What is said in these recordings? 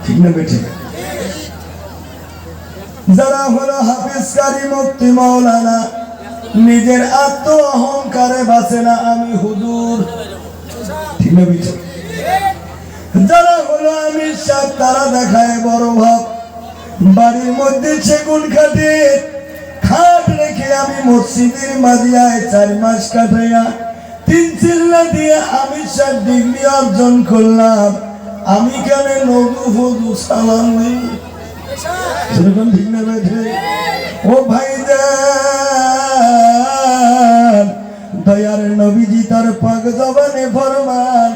ঠিক না বেঠিক? যারা হলো হাফিজ কারি মুফতি মাওলানা, নিজের আত্ম অহংকারে বাঁচে না আমি হুজুর, ঠিক না বেঠিক? যারা হলো আমি সব তারা দেখায় বড় ভাব, বাড়ির মধ্যে সেগুন কাটে খাট রেখে আমি মসজিদের মাঝিয়ায় 4 মাস কাটাইয়া 3 চিল্লা দিয়ে আমি 7 ডিগ্রি অর্জন করলাম। আমি কেন নদু ফদু সালাম দিই? সেরকম ঠিক না বেঠে? ও ভাইজান, দয়ার নবীজি তার পাক জবানে ফরমান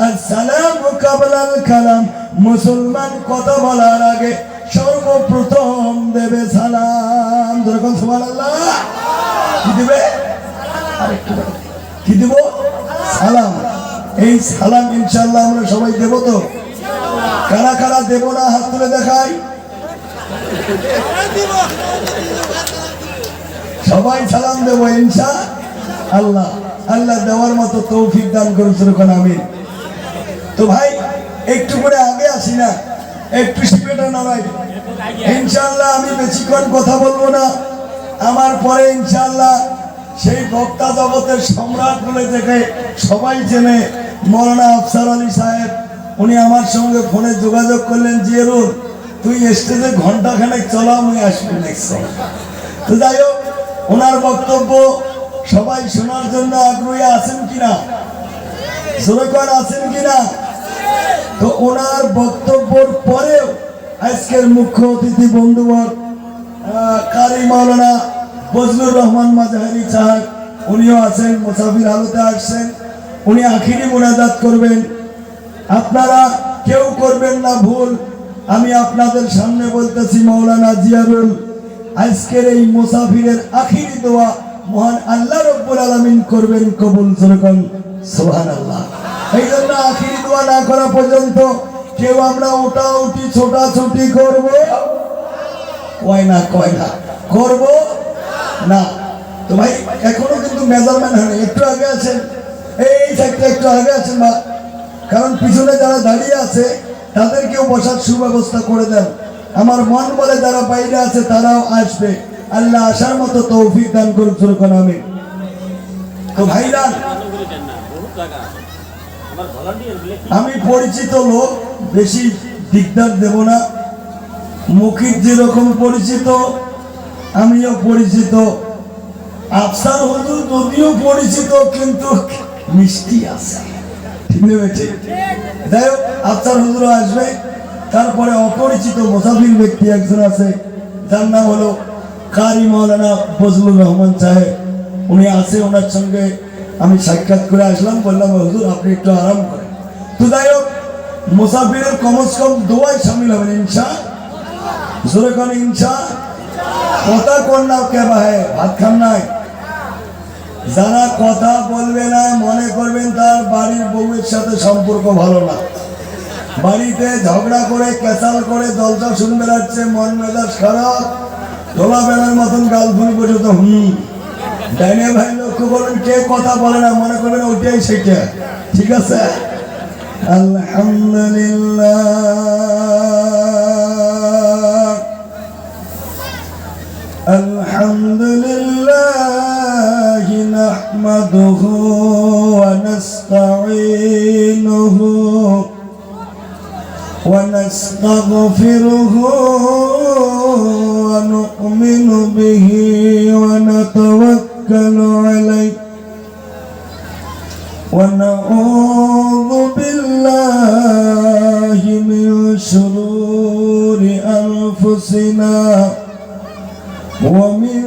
আসসালামু কাবলাল কালাম, মুসলমান কথা বলার আগে সর্বপ্রথম দেবে সালাম। যেরকম সুবহানাল্লাহ, কি দিবে? আরেকটু কি দিব? সালাম। এই সালাম ইনশাআল্লাহ আমরা সবাই দেব তো? কারা কারা দেব না হাত তুলে দেখাই। সবাই সালাম দেব ইনশাআল্লাহ। আল্লাহ দেওয়ার মতো তৌফিক দান করুন, যেরকম আমিন। তো ভাই একটু করে আগে আসি না, একটু শিবেটা নড়াই ইনশাআল্লাহ। আমি বেশিক্ষণ কথা বলবো না, আমার পরে ইনশাআল্লাহ সেই বক্তা জগতের সম্রাট বলে থেকে সবাই চেনে মৌলানা আফসার আলী সাহেব, উনি আমার সঙ্গে ফোনে যোগাযোগ করলেন, জিয়ারুল তুই স্টেজে ঘন্টাখানেক চলা, আমি আসবি নেক্সট। তো যাই হোক, ওনার বক্তব্য সবাই শোনার জন্য আগ্রহী আছেন কিনা? সুরকার আছেন কিনা? তো ওনার বক্তব্যের পরেও আজকের মুখ্য অতিথি বন্ধুবর কারি মাওলানা ফজলুর রহমান মাজাহারি সাহেব, উনিও আছেন, মুসাফির হালতে আসছেন। উনি আখিরি মুনাজাত করবেন। আপনারা কেউ করবেন না ভুল, আমি আপনাদের সামনে বলতেছি মাওলানা জিয়ারুল আজকের এই মুসাফিরের আখিরি দোয়া মহান আল্লাহ রব্বুল আলামিন করবেন কবুল। যেরকম সুবহানাল্লাহ। এই জন্য আখিরি দোয়া না করা পর্যন্ত কেউ আমরা ওটা উঠি ছোটাছুটি করব কয় না করব না। তো ভাই এখনো কিন্তু মেজারমেন্ট হয়নি, একটু আগে আছেন, এই সাইডটা একটু আগে আছেন বা, কারণ পিছনে যারা দাঁড়িয়ে আছে তাদেরকেও বসার সুব্যবস্থা করে দেন। আমার মন বলে যারা বাইরে আছে তারাও আসবে, আল্লাহ আসার মতো তৌফিক দান করুন, যেরকম আমিন। তো ভাইরান, আমি পরিচিত লোক, বেশি দিকদার দেব না। মুখির যেরকম পরিচিত আমিও পরিচিত, আফসার হুজুর যদিও পরিচিত কিন্তু মিষ্টি আছে, ঠিক আছে? যাই হোক, আফসার হুজুর আসবে। তারপরে অপরিচিত মুসাফির ব্যক্তি একজন আছে, যার নাম হলো কারি মাওলানা ফজলুর রহমান সাহেব, উনি আছে। ওনার সঙ্গে আমি সাক্ষাৎ করে আসলাম, বললাম হুজুর আপনি একটু আরাম করেন। তো যাই হোক, মুসাফিরের কমস কম দোয়ায় সামিল হবেন ইনশাআল্লাহ। জোরে কোন ইনশাআল্লাহ। কথা কোন না কে ভাই, ভাত খান নাই। যারা কথা বলবে না মনে করবেন তার বাড়ির বউয়ের সাথে সম্পর্ক ভালো না, বাড়িতে ঝগড়া করে কেচাল করে দলটা শুনবে যাচ্ছে, মন মেজাজ খারাপ, তোলা বেলার মতন গালফুল পর্যন্ত ডাইনে ভাই লক্ষ্য করবেন, কে কথা বলে না মনে করবেন ওইটাই সেটা, ঠিক আছে? আলহামদুলিল্লাহ আলহামদুলিল্লাহ নাহমাদুহু ওয়া নাস্তাঈনুহু ওয়া নাস্তাগফিরুহু ওয়া নু'মিনু বিহি ওয়া নাতাওয়াক্কালু আলাইহি ওয়া নাউযু বিল্লাহি মিন শুরুরি আনফুসিনা ومن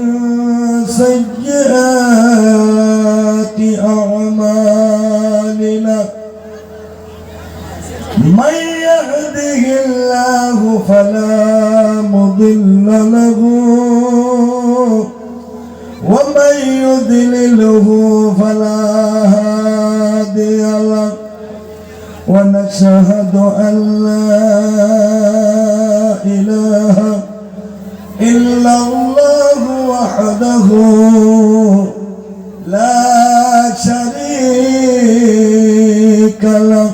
سيئات أعمالنا من يهده الله فلا مضل له ومن يضلله فلا هادي له ونشهد أن لا إله إلا الله وحده لا شريك له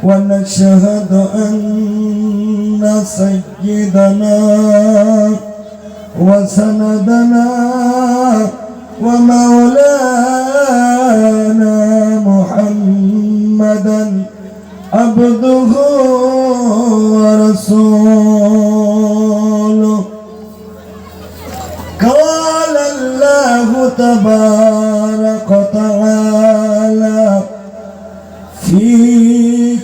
ونشهد أن سيدنا وسندنا ومولانا محمدا عبده ورسوله. قال الله تبارك وتعالى في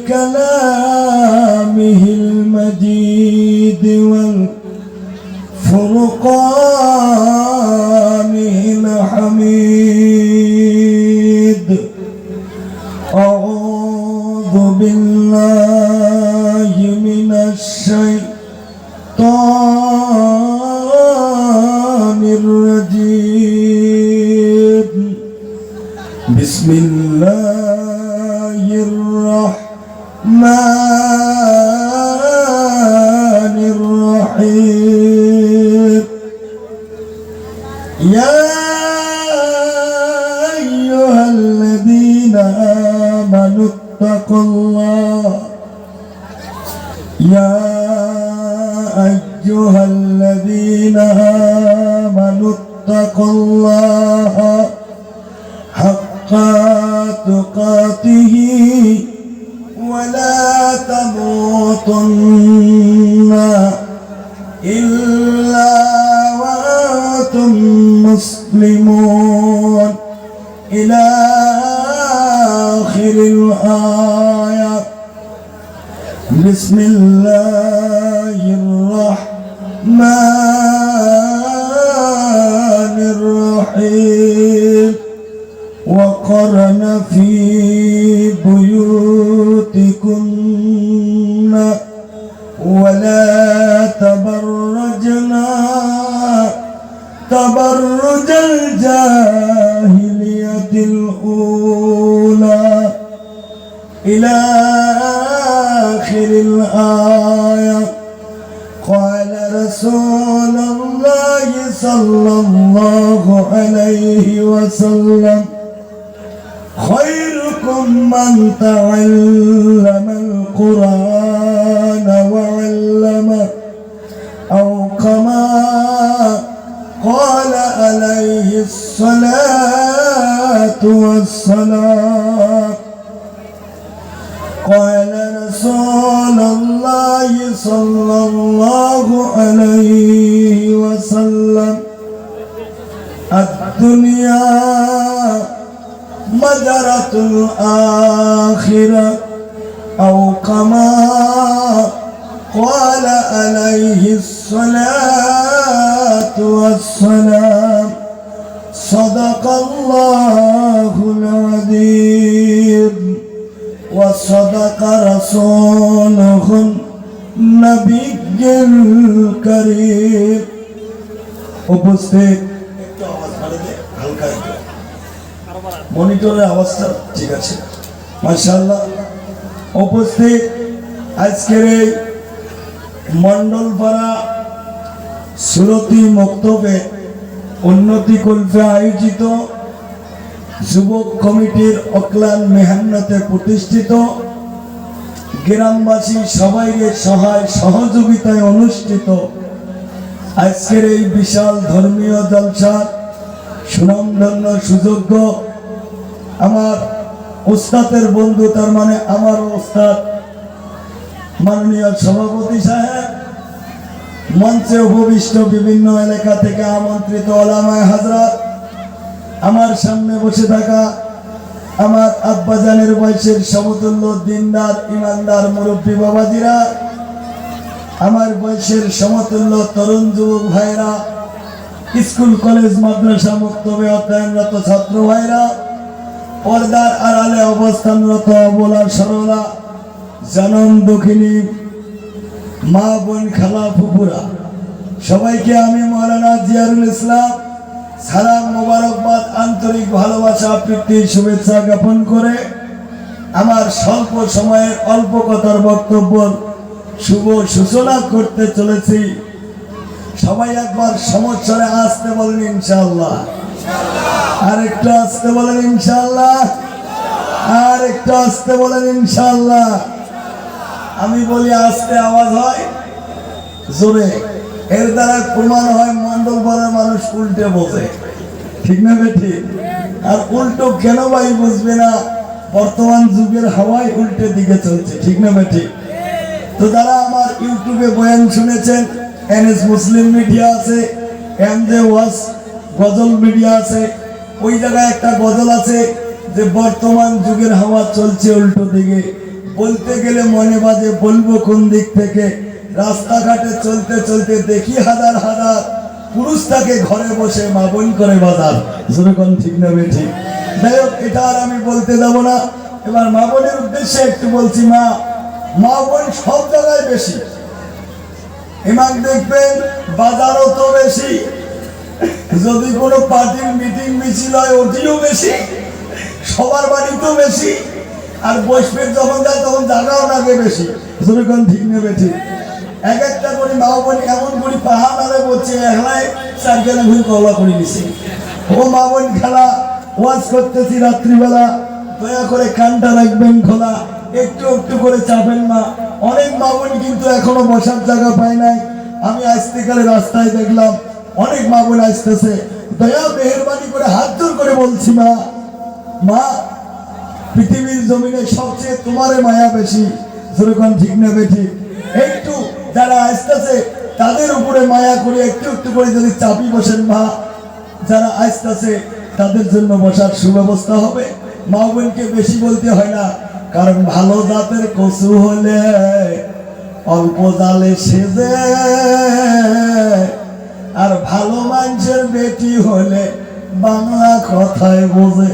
كلامه المجيد والفرقانه الحميد: أعوذ بالله من الشيطان الرجيم. بسم الله الرحمن الرحيم. يا أيها الذين آمنوا اتقوا الله يا أيها الذين آمنوا اتقوا الله حق تقاته ولا تموتن إلا وأنتم مسلمون إلى آخر الآية. بسم الله الرحمن الرحيم. وقرن في بيوتكن ولا تبرجنا تبرج الجاهلية الأولى إلى آخر الآية. قال رسول الله صلى الله عليه وسلم: خيركم من تعلم القرآن وعلمه، أو كما قال عليه الصلاة والسلام. قال رسول الله صلى الله عليه وسلم: الدنيا مجرة الآخرة، أو كما قال عليه الصلاة والسلام. صدق الله العظيم وصدق رسوله النبي الكريم. উপস্থিত একটু আওয়াজ বাড়ালে হালকা একটু মনিটরের অবস্থা ঠিক আছে মাশাআল্লাহ। উপস্থিত আজকের এই মন্ডলপাড়া সুরতি মক্তবে উন্নতি কল্পে আয়োজিত যুবক কমিটির অক্লান মেহনতে প্রতিষ্ঠিত গ্রামবাসী সবাইকে সহায় সহযোগিতায় অনুষ্ঠিত আজকের এই বিশাল ধর্মীয় জলসার সুনামধন্য সুযোগ্য আমার উস্তাদের বন্ধু, তার মানে আমার উস্তাদ মাননীয় সভাপতি সাহেব, মঞ্চে উপবিষ্ট বিভিন্ন এলাকা থেকে আমন্ত্রিত ওলামায়ে হযরত, আমার সামনে বসে থাকা আমার আব্বাজানের বয়সের সমতুল্য দিনদার ইমানদার মুরব্বী বাবাজিরা, আমার বয়সের সমতুল্য তরুণ যুবক ভাইরা, স্কুল কলেজ মাদ্রাসা মক্তবে অধ্যয়নরত ছাত্র ভাইরা, পর্দার আড়ালে অবস্থানরত অবলা সরলা জনম দক্ষিণী মা বোন খালা ফুপুরা, সবাইকে আমি মাওলানা জিয়ারুল ইসলাম সালাম মোবারকবাদ আন্তরিক ভালোবাসা প্রীতি শুভেচ্ছা জ্ঞাপন করে আমার স্বল্প সময়ের অল্প কথার বক্তব্য শুভ সূচনা করতে চলেছি। সবাই একবার সমস্যারে আসতে বলেন ইনশাআল্লাহ, আর একটু আসতে বলেন ইনশাআল্লাহ, আর একটু আসতে বলেন ইনশাআল্লাহ। আমি বলি আসতে আওয়াজ হয়, জোরে। এর দ্বারা প্রমাণ হয় মন্ডল পাড়ার মানুষ উল্টে বোঝে, ঠিক না বেঠি? আর উল্টো কেন ভাই বুঝবে না? বর্তমান যুগের হাওয়ায় উল্টে দিকে চলছে, ঠিক না বেঠি? তো যারা আমার ইউটিউবে বয়ান শুনেছেন, এনএস মুসলিম মিডিয়া আছে, এমজে ওয়াজ গজল মিডিয়া আছে, ওই জায়গায় একটা গজল আছে যে বর্তমান যুগের হাওয়া চলছে উল্টো দিকে। বলতে গেলে মনে বাজে বলবো কোন দিক থেকে। রাস্তাঘাটে চলতে চলতে দেখি হাজার হাজার পুরুষ তাকে ঘরে বসে মা বোন করে বাজার, যেরকম ঠিক না বেঠি? যাই হোক, এটা আর আমি বলতে যাবো না। এবার মা বোনের উদ্দেশ্যে একটু বলছি। মা বোন সব জায়গায় বেশি। ইমাম দেখবেন বাজারও তো বেশি, যদি কোনো পার্টির মিটিং মিছিল হয় ওটিও বেশি, সবার বাড়িতেও বেশি। আর বৈষ্ণব যখন যায় তখন জায়গাও লাগে বেশি, যেরকম ঠিক না বেঠি? এক একটা করে মা বোন এমন করে পাহাড় আলে বলছে হেলায় চারখানা ঘুরে কলা করে নিছে। ও মা বোন খেলা ওয়াজ করতেছি রাত্রিবেলা, দয়া করে কানটা রাখবেন খোলা, একটু একটু করে চাপেন না। অনেক মা বোন কিন্তু এখনো বসার জায়গা পায় নাই। আমি আসতেকালে রাস্তায় দেখলাম অনেক মা বোন আসতেছে। দয়া মেহরবানি করে হাত জোর করে বলছি, মা পৃথিবীর জমিনে সবচেয়ে তোমারে মায়া বেশি, যেরকম ঠিক না বেঠি? একটু যারা আসতেছে তাদের উপরে মায়া করে একটু একটু করে যদি চাপি বসেন, যারা আসতেছে তাদের জন্য বসার সুব্যবস্থা হবে। মা বোনকে বেশি বলতে হয় না, কারণ ভালো জাতের কচু হলে অল্প জালে সেজে, আর ভালো মানুষের বেটি হলে বাংলা কথায় বোঝে,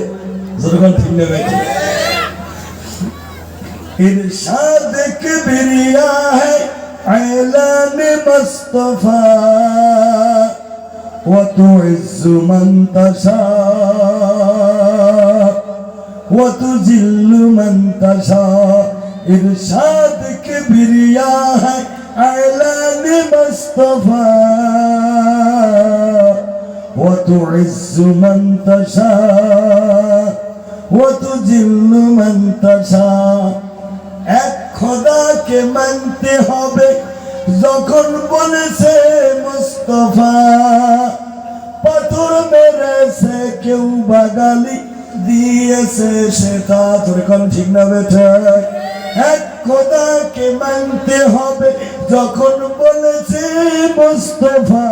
যেরকম ঠিক না বেটি? इरशाद किबरिया है ऐलान मुस्तफा व तुइज़्ज़ु मन तशा व तुज़िल्लु मन तशा। इरशाद किबरिया है ऐलान मुस्तफा व तुइज़्ज़ु मन तशा व तुज़िल्लु मन तशा। এক খোদাকে মানতে হবে যখন বলেছে মুস্তাফা, পাথর মেরেছে কেউ বাগালি দিয়েছে সেটা, তোরকম ঠিক না বেঠে? এক খোদাকে মানতে হবে যখন বলেছে মুস্তাফা,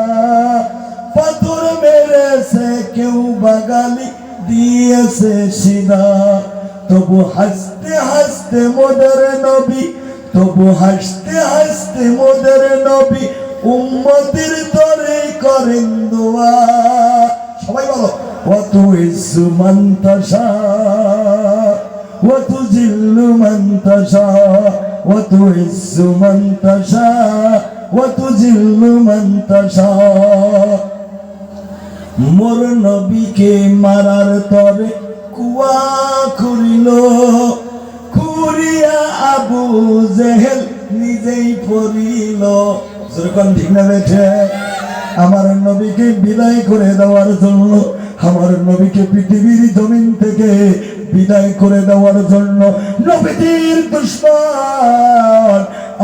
পাথর মেরেছে কেউ বাগালি দিয়েছে সিনা। তবু হাসতে হাসতে মোদের নবী, তবু হাসতে হাসতে মোদের নবী উম্মতের তরে করেন দোয়া। সবাই বলো, ওয়া তুইজ্জু মান তাশা ওয়া তুযিল্লু মান তাশা ওয়া তুইজ্জু মান তাশা ওয়া তুযিল্লু মান তাশা। মোর নবীকে মারার তরে কুয়া করিল, কুরিয়া আবু জেহেল নিজেই পড়িল, যেরকম ঠিক না বেঠে? আমার নবীকে বিদায় করে দেওয়ার জন্য, আমার নবীকে পৃথিবীর জমিন থেকে বিদায় করে দেওয়ার জন্য নবীর দুশমন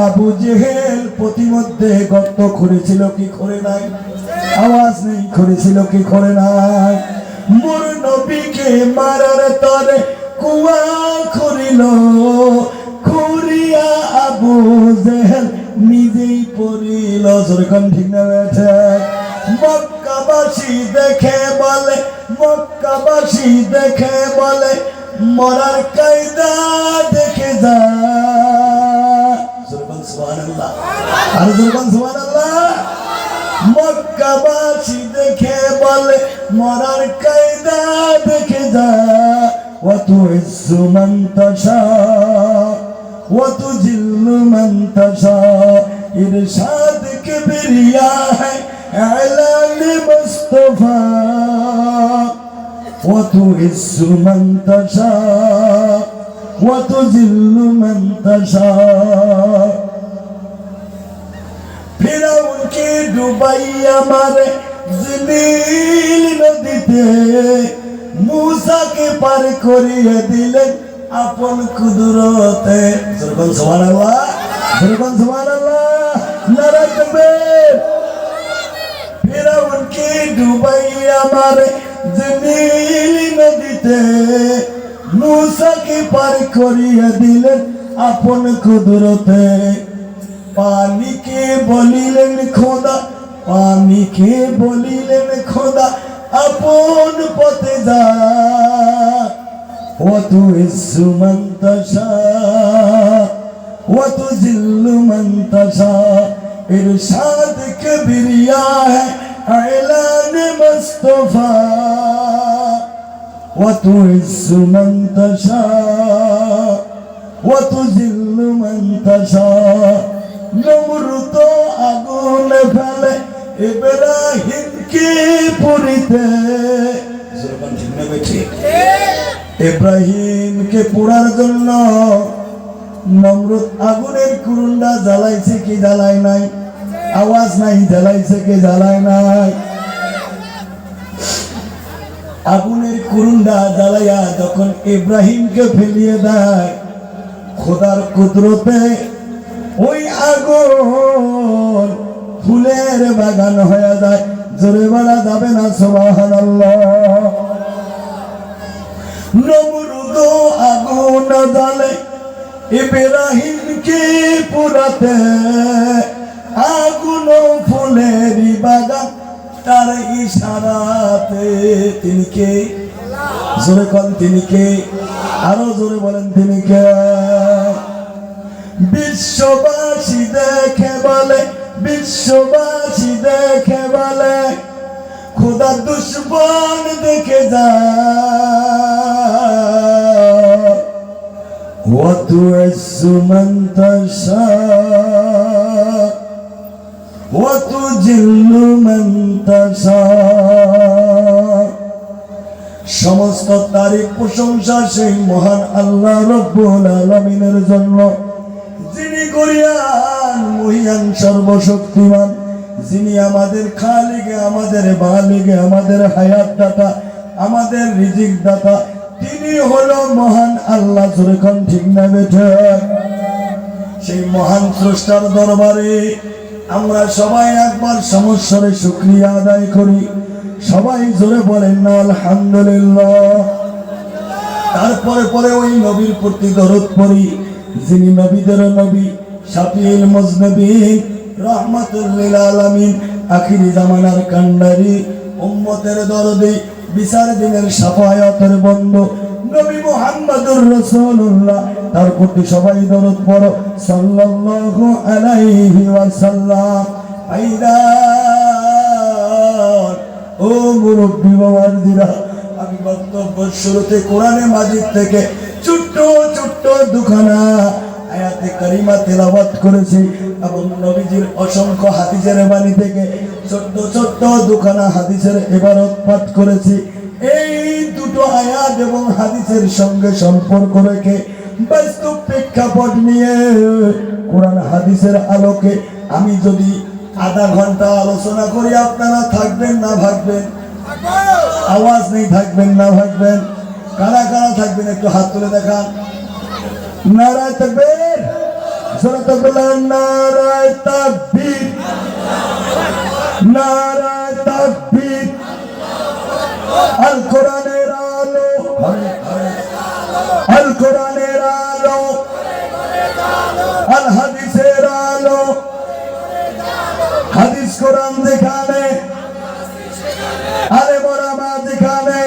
আবু জেহেল প্রতিমধ্যে গর্ত করেছিল কি করে নাই? আওয়াজ নেই, করেছিল কি করে নাই? মোর নবীকে মারার তরে কুয়া করিল, কুরিয়া আবু জেহেল নিজেই পড়িল, যেরকম ঠিক না বেঠে? মক্কাবাসী দেখে বলে, মক্কাবাসী দেখে বলে মরার কায়দা দেখে যা, যেরকম সুবহানাল্লাহ, আর যেরকম সুবহানাল্লাহ। মক্কাবাসী দেখে বলে মরার কায়দা দেখে যা, ওয়া তুইজ্জু মান তাশা ওয়া তুযিল্লু মান তাশা। ইরশাদ কিবরিয়া है ऐलान मुस्तफा ওয়া তুইজ্জু মান তাশা ওয়া তুযিল্লু মান তাশা। ফিরাউনকে ডুবাইয়া মারে নীল নদীতে, মূসাকে পার করিয়ে দিলেন আপন কুদরতে, যেরকম সুবহানাল্লাহ, যেরকম সুবহানাল্লাহ। নারায়ে তাকবীর। ফিরাউনকে ডুবাইয়া মারে নীল নদীতে, মূসাকে পার করিয়া দিলেন আপন কুদরতে। পানিকে বলিলেন খোদা, পানিকে বলিলেন খোদা, আপন পথে যা। ওয়াতুইজ্জু মান তাশা ওয়াতুযিল্লু মান তাশা, ইরশাদ কিবরিয়া है ऐलान मुस्तफा। ওয়াতুইজ্জু মান তাশা ওয়াতুযিল্লু মান তাশা। নমরুদ আগুন ফেলে ইব্রাহিমকে পুরিতে। ইব্রাহিমকে পোড়ার জন্য নমরুদ আগুনের কুরুন্ডা জ্বালাইছে কি জ্বালায় নাই? আওয়াজ নাই, জ্বালাইছে কি জ্বালায় নাই? আগুনের কুরুন্ডা জ্বালাইয়া যখন ইব্রাহিমকে ফেলিয়ে দেয়, খোদার কুদরতে ওই আগুন ফুলের বাগান হয়ে যায়। জোরে বলা যাবে না সুবহানাল্লাহ। নমরুদ আগুন জ্বালে ইব্রাহিমকে পুরাতে, আগুন ফুলের বাগান তার ইশারাতে। তিনি কে? জোরে কোন তিনি কে? আরো জোরে বলেন তিনি কে? বিশ্ববাসী দেখে বলে, বিশ্ববাসী দেখে বলে, খোদা দুশ্মন দেখে যায়। ওয়াতুইজ্জু মান তাশা ওয়াতুযিল্লু মান তাশা। সমস্ত তারিফ প্রশংসা সেই মহান আল্লাহ রাব্বুল আলামিনের জন্য, যিনি গরিয়ান মহিয়ান সর্বশক্তিমান, যিনি আমাদের খালিকে, আমাদের বালিকে, আমাদের হায়াত দাতা, আমাদের রিজিক দাতা। তিনি হলো মহান আল্লাহ। যখন ঠিক না বেঠে, সেই মহান স্রষ্টার দরবারে আমরা সবাই একবার সমস্যারে শুকরিয়া আদায় করি। সবাই জোরে বলেন না আলহামদুলিল্লাহ। তারপরে পরে ওই নবীর প্রতি দরুদ পড়ি, যিনি নবীদের নবী, শাফিউল মুজনিবিন, রাহমাতুল লিল আলামিন, আখিরি জামানার কান্ডারি, উম্মতের দরদি, বিচার দিনের শাফায়াতের বন্ধু নবী মুহাম্মদুর রাসূলুল্লাহ। তার প্রতি সবাই দরুদ পড়ো সাল্লাল্লাহু আলাইহি ওয়াসাল্লাম। ও মুরব্বী বাবাজিরা, আমি বক্তব্য শুরুতে কোরআনে মাজিদ থেকে ছোট্ট ছোট্ট দুখানা আয়াতে কারিমা তেলাওয়াত করেছি এবং নবীজির অসংখ্য হাদিসের বাণী থেকে ছোট্ট ছোট্ট দুখানা হাদিসের ইবারত পাঠ করেছি। এই দুটো আয়াত এবং হাদিসের সঙ্গে সম্পর্ক রেখে বাস্তব প্রেক্ষাপট নিয়ে কোরআন হাদিসের আলোকে আমি যদি আধা ঘন্টা আলোচনা করি, আপনারা থাকবেন না ভাগবেন? আওয়াজ নেই, থাকবেন না ভাগবেন? কারা কারা থাকবেন একটু হাত তুলে দেখান। নারায়ে তাকবীর। জোরে বলেন নারায়ে তাকবীর, নারায়ে তাকবীর। আল কোরআনের আলো, আল কোরআনের আলো, আল হাদিসের আলো। হাদিস কোরআন যেখানে, আরে বরামা যেখানে,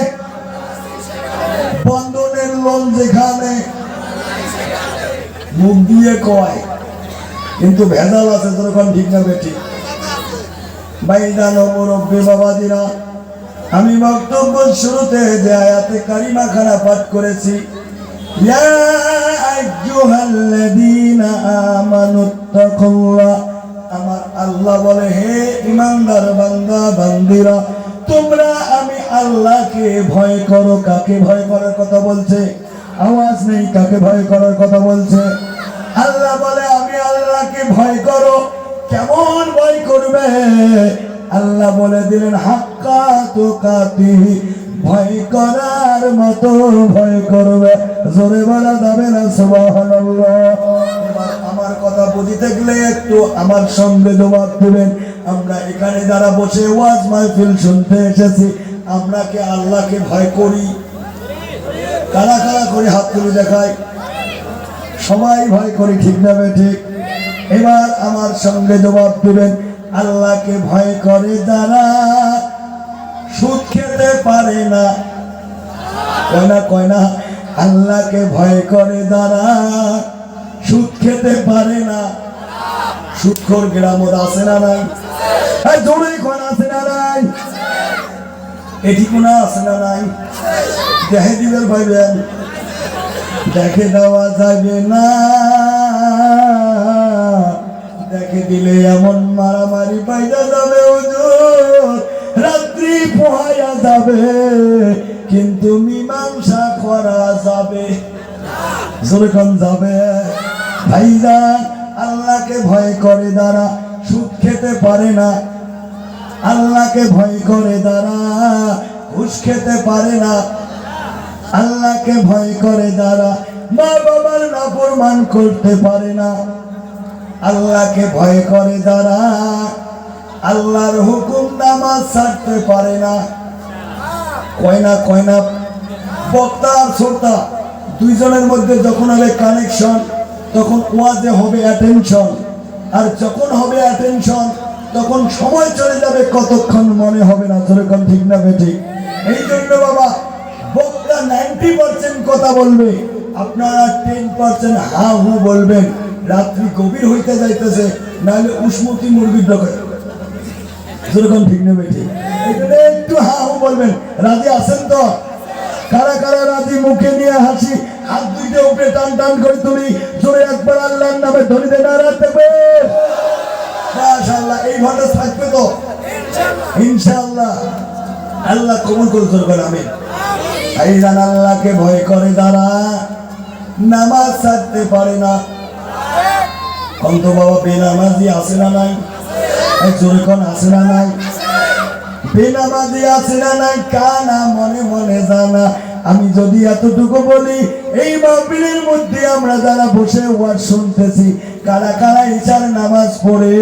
বন্ধনের লোন যেখানে। মুখ দিয়ে কয় কিন্তু ভেজাল আছে। যখন ঠিক না বেঠিক ভাইজান ও মুরব্বী বাবাজিরা, আমি বক্তব্য শুরুতে যে আয়াতে কারিমা খানা পাঠ করেছি, ইয়া আইয়ুহাল্লাযীনা আমানুত্তাকুল্লাহ, আমার আল্লাহ বলে হে ঈমানদার বান্দা বান্দিরা, তোমরা আমি আল্লাহকে ভয় করো। কাকে ভয় করার কথা বলছে? আওয়াজ নেই। কাকে ভয় করার কথা বলছে? আল্লাহ বলে আমি আল্লাহকে ভয় করো। কেমন ভয় করবে? আল্লাহ বলে দিলেন হাক্কা তুকাতিহি, ভয় করার মতো ভয় করবে। জোরে বলা যাবে না সুবহানাল্লাহ। আমার আমার কথা বুঝতে গেলে একটু আমার সঙ্গে জবাব দেবেন। আমরা এখানে যারা বসে ওয়াজ মাহফিল শুনতে এসেছি, আমরা কি আল্লাহকে ভয় করি? কারা কারা করে হাত তুলে দেখায়? সবাই ভয় করি, ঠিক না ঠিক? এবার আমার সঙ্গে জবাব দেবেন, আল্লাহকে ভয় করে যারা সুদ খেতে পারে না। কয় না আল্লাহকে ভয় করে যারা সুদ খেতে পারে না। সুদখোর গ্রামত আছে না নাই? জোরে কোন আছে না নাই? এটি কোন আছে না নাই? দেখে দিবেন ভাইবেন, দেখে দেওয়া যাবে না। দেখে দিলে এমন মারামারি পাইয়া যাবে, হুজুর রাত্রি পোহাইয়া যাবে, কিন্তু মীমাংসা করা যাবে। যেরকম যাবে ভাইজান, আল্লাহকে ভয় করে যারা সুদ খেতে পারে না, আল্লাহকে ভয় করে যারা ঘুষ খেতে পারে না, আল্লাহকে ভয় করে যারা মা বাবার নাফরমান করতে পারে না, আল্লাহকে ভয় করে যারা আল্লাহর হুকুম নামাজ ছাড়তে পারে না। কয় না বক্তা আর শ্রোতা দুইজনের মধ্যে যখন হবে কানেকশন, তখন ওয়াজে হবে অ্যাটেনশন, আর যখন হবে অ্যাটেনশন তখন সময় চলে যাবে, কতক্ষণ মনে হবে না। যেরকম ঠিক না বেঠিক? এই জন্য বাবা, বক্তা 90% কথা বলবে, আপনারা 10% হা হু বলবেন। রাত্রি গভীর হইতে যাইতেছে, নাহলে উসমতি মুরগির ডকে। যেরকম ঠিক না বেঠিক? একটু হা হু বলবেন। রাজি আছেন তো? কারা কারা রাজি? মুখে নিয়ে হাসি, হাত দুইটা উপরে টান টান করে তুলি, জোরে একবার আল্লাহর নামে ধরিতে নারাতে হবে। মাশাআল্লাহ, এই ভাবে থাকবে তো ইনশাআল্লাহ। আল্লাহ কবুল করবেন, আমিন। ভাইজান, আল্লাহকে ভয় করে যারা নামাজ ছাড়তে পারে না। কত বাবা বেনামাজি আছে না নাই? জোরে কোন আছে না নাই? বেনামাজি আছে না নাই? কানা মনে মনে জানা। আমি যদি এতটুকু বলি, এই মাহফিলের মধ্যে আমরা যারা বসে ওয়াজ শুনতেছি, কারা কারা ইশার নামাজ পড়ে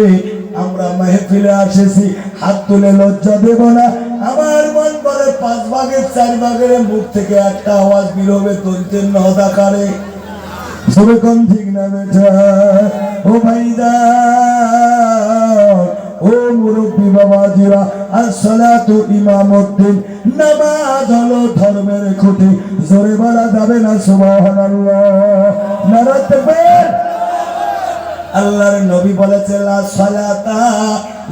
আমরা মাহফিলে আসেছি, হাত তুলে লজ্জা দেব না। আমার মন বলে 5 ভাগের 4 ভাগের মুখ থেকে একটা আওয়াজ বের হবে, তন্ত্রের নদাকারে। সেরকম ঠিক না বেটা? ও ভাইজান, ও মুরব্বী বাবাজিরা, আসসালাতু ইমামউদ্দিন, নামাজ হলো ধর্মের খুঁটি। জোরে বলা যাবে না সুবহানাল্লাহ? নারে তাকবীর। আল্লাহর নবী বলেছে, লা সালাতা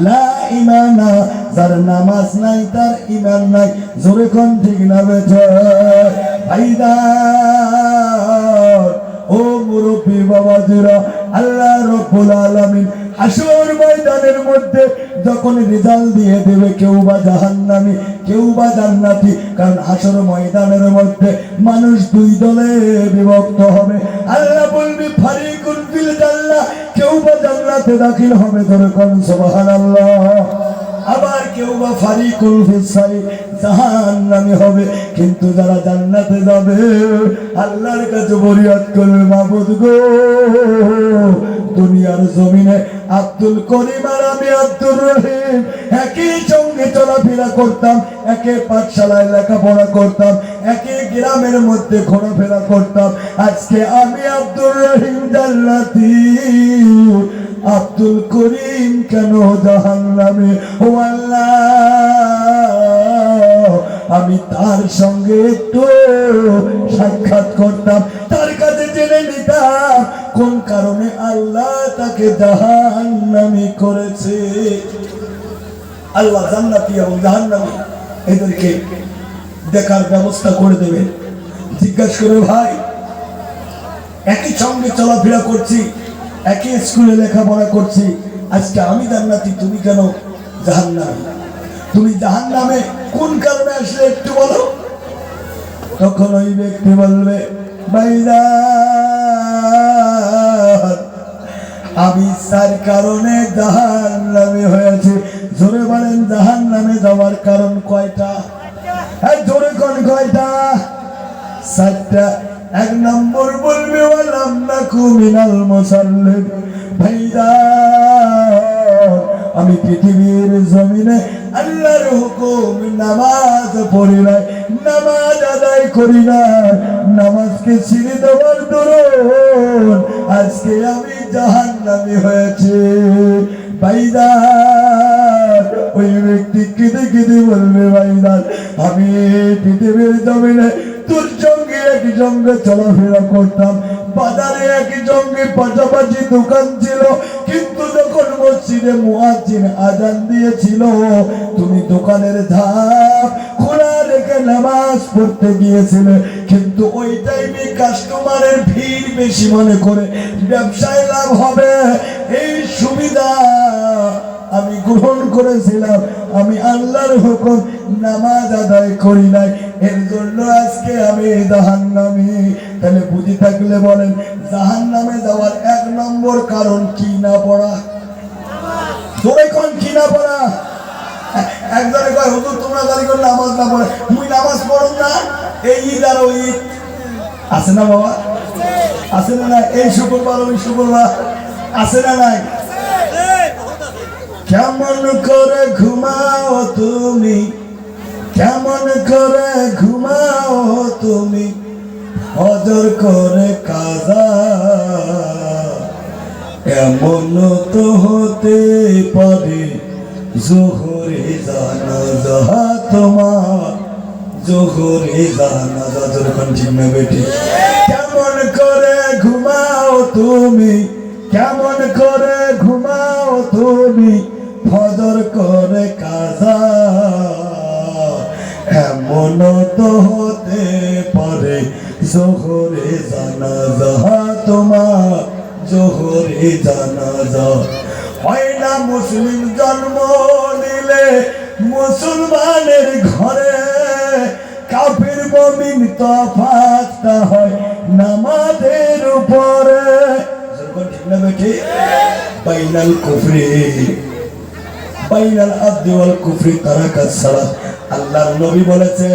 লা ঈমানা, যার নামাজ নাই তার ঈমান নাই। জোরে কোন ঠিক না বেটা? ভাইজান, ও মুরব্বী বাবাজিরা, আল্লাহ রাব্বুল আলামিন হাসর ময়দানের মধ্যে যখন রেজাল্ট দিয়ে দেবে, কেউ বা জাহান্নামী, কেউ বা জান্নাতি। কারণ হাসর ময়দানের মধ্যে মানুষ 2 দলে বিভক্ত হবে। আল্লাহ বলবে ফারিকুন ফিল জান্নাহ, কেউ বা জান্নাতে দাখিল হবে। যেরকম সুবহানাল্লাহ। আবার কেউ বা ফারিকুল ফিস সাইর, জাহান্নামী হবে। কিন্তু যারা জান্নাতে যাবে, আল্লাহর কাছে ফরিয়াদ করবে, মাবুদ গো, দুনিয়ার জমিনে আব্দুল করিম আর আমি আব্দুর রহিম একই সঙ্গে চলাফেরা করতাম, একই পাঠশালায় লেখাপড়া করতাম, একই গ্রামের মধ্যে ঘোরাফেরা করতাম। আজকে আমি আব্দুর রহিম জান্নাতি, আব্দুল করিম কেন জাহান্নামে? ও আল্লাহ, আমি তার সঙ্গে একটু সাক্ষাৎ করতাম, তার কাছে জেনে নিতাম কোন কারণে আল্লাহ তাকে জাহান্নামী করেছে। আল্লাহ জান্নাতি এবং জাহান্নামী এদেরকে দেখার ব্যবস্থা করে দেবে। জিজ্ঞাসা করে, ভাই একই সঙ্গে চলাফেরা করছি, একই স্কুলে লেখাপড়া করছি, আজকে আমি জান্নাতি, তুমি কেন জাহান্নামী? তুমি জাহান্নামে কোন কারণে আসলে একটু বলো। তখন ওই ব্যক্তি বলবে, ভাইজান, আমি 4 কারণে জাহান্নামী হয়েছে। জোরে বলেন, জাহান্নামে যাওয়ার কারণ কয়টা? জোরে কোন কয়টা? 4টা। 1 নম্বর বলবে, ওয়ালাম তাকু মিনাল মুসাল্লিন। ভাইরা, আমি পৃথিবীর জমিনে আল্লাহর হুকুম নামাজ পড়ি নাই, নামাজ আদায় করি না, নামাজকে ছিঁড়ে দেওয়ার দরুন আজকে আমি জাহান্নামী হয়েছে। ভাইরা, ওই ব্যক্তি কেঁদে কেঁদে বলবে, ভাইরা আমি পৃথিবীর জমিনে তোর সঙ্গে একই সঙ্গে চলাফেরা করতাম, বাজারে একই সঙ্গে পাশাপাশি দোকান ছিল, কিন্তু যখন মসজিদে মুয়াজ্জিন আজান দিয়েছিল তুমি দোকানের ধাপ খোলা রেখে নামাজ পড়তে গিয়েছিলে, কিন্তু ওই টাইমে কাস্টমারের ভিড় বেশি মনে করে ব্যবসায় লাভ হবে এই সুবিধা আমি গ্রহণ করেছিলাম, আমি আল্লাহর হুকুম নামাজ আদায় করি নাই, এর জন্য আজকে আমি জাহান্নামী। তাহলে বুঝি থাকলে বলেন, জাহান্নামে যাওয়ার 1 নম্বর কারণ কি না পড়া? তোরে কোন কি না পড়া? একজনে কয়, হুজুর তোমরা জানি কোন নামাজ না পড়ে, মুই নামাজ পড়ো না, এই ঈদ আর ওই ঈদ আছে না বাবা? আছে না না? এই শুক্রবার ওই শুক্রবার আছে না নাই? কেমন করে ঘুমাও তুমি, কেমন করে ঘুমাও তুমি, হজর করে কাজা, এমন তো হতে পারে জোহরে জানাজা তোমার, জোহরে জানাজা। যখন ঠিক না বেটি? কেমন করে ঘুমাও তুমি, কেমন করে ঘুমাও তুমি, ফজর করে কাজা, এমন তো হতে পারে জোহরে জানাজা তোমার, জোহরে জানাজা। হয় না মুসলিম জন্ম নিলে মুসলমানের ঘরে, কাফির মুমিন তফাৎটা হয় নামাজের উপরে। ঠিক না বেটি? বাইনাল কুফরি, বাইনাল আবদি ওয়াল কুফরি তারাকাস সালাত। আল্লাহর নবী বলেছে,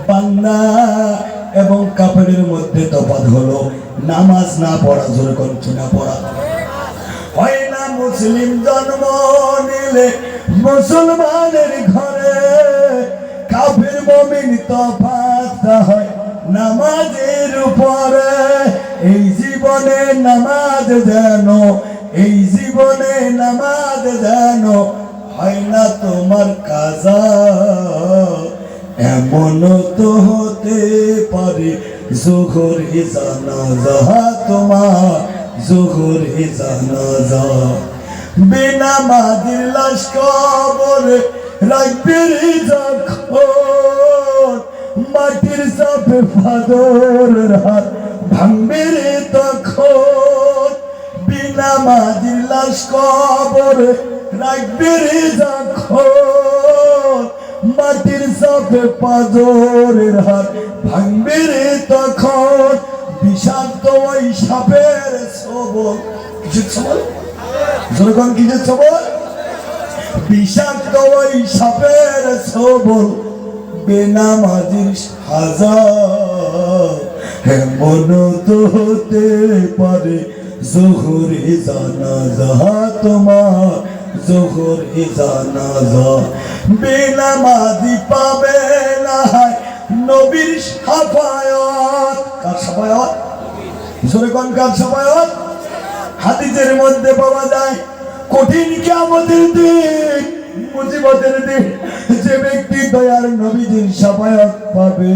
বান্দা এবং কাফেরের মধ্যে তফাৎ হলো নামাজ না পড়া। জোরে কোন কি না পড়া? হয় না মুসলিম জন্ম নিলে মুসলমানের ঘরে, কাফির মুমিন তফাৎটা হয় নামাজের উপরে। এই জীবনে নামাজ যেন, এই জীবনে নামাজ যেন হয় না তোমার কাজা, এমন তো হতে পারে জোহরে জানাজা তোমার, জোহরে জানাজা। বেনামাজির লাশ কবরে রাখবে যখন, মাটির চাপে ফাদরের হাত ভাঙবে রে তখন। বেনামাজির লাশ কবরে রাখবে রে যখন, মাটির চাপে পাজরের হাত ভাঙবে রে তখন। বিষাক্ত ওই সাপের ছোবল, কিসের ছোবল? যখন কিসের ছোবল? বিষাক্ত ওই সাপের ছোবল, বেনামাজির সাজা, এমন তো হতে পারে জোহরে জানাজা তোমার, জোহরে জানাজা। বেনামাজি পাবে না নবীর শাফায়াত। কার শাফায়াত? জোরে কোন কার শাফায়াত? হাদিসের মধ্যে পাওয়া যায়, কঠিন কিয়ামতের দিন, মুসিবতের দিন যে ব্যক্তি দয়ার নবীজির শাফায়াত পাবে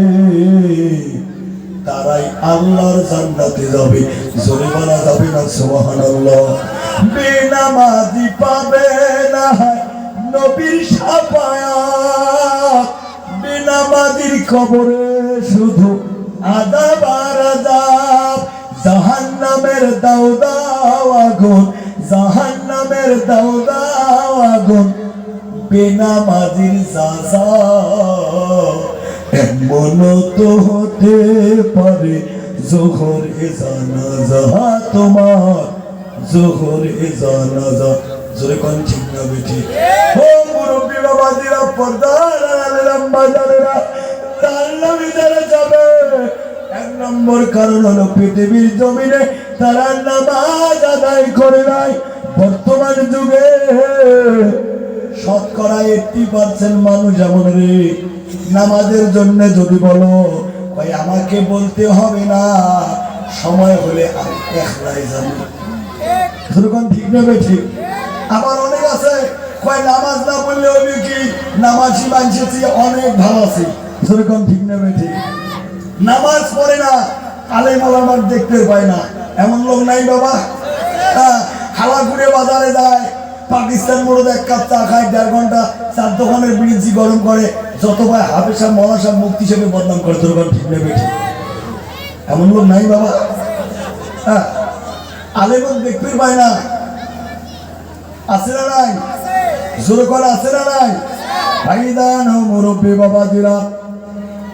তারাই আল্লাহর জান্নাতে যাবে। জোরে বলা যাবে না সুবহানাল্লাহ? বেনামাজি পাবে না নবীর শাফায়াত, বেনামাজির কবরে শুধু আযাব আর আযাব। জাহান্নামের দাও দাও আগুন, জাহান্নামের দাও দাও আগুন, বেনামাজির সাজা, এমন তো হতে পারে জোহরে জানাজা তোমার, জোহরে জানাজা। জোরে কোন ঠিক না বেটি? ও মুরব্বি বাবাজিরা, পর্দার আড়ালের আম্মাজানেরা, তার নবী যারা যাবে, 1 নম্বর কারণ হলো পৃথিবীর জমিনে তারা নামাজ আদায় করে নাই। বর্তমান যুগে শতকরা 80% মানুষ এমন রে, নামাজের জন্য যদি বলো ভাই আমাকে বলতে হবে না, সময় হলে আমি একলাই যাবো। যেরকম ঠিক নেবে ঠিক। আমার অনেক আছে কয় নামাজ না পড়লে হবে কি, নামাজি মানছি অনেক ভালো আছে। যেরকম ঠিক নেবে ঠিক। নামাজ পড়ে না, আলেম ওলামার দেখতে পায় না, এমন লোক নাই বাবা? হাওয়া ঘুরে বাজারে যায়, পাকিস্তান মোড়ে 1 কাপ চা খায়, 1.5 ঘন্টা 4 দোকানের বিড়ি গরম করে, যত ভাই হাফেজ সাহেব মৌলানা সাহেব মুফতি হিসেবে বদনাম করে। যেরকম ঠিক নেবে ঠিক। এমন লোক নাই বাবা? আলেম দেখতে পায় না, আছে না নাই? জোর করে আছে না নাই? ভাইদান ও মুরব্বী বাবাজিরা,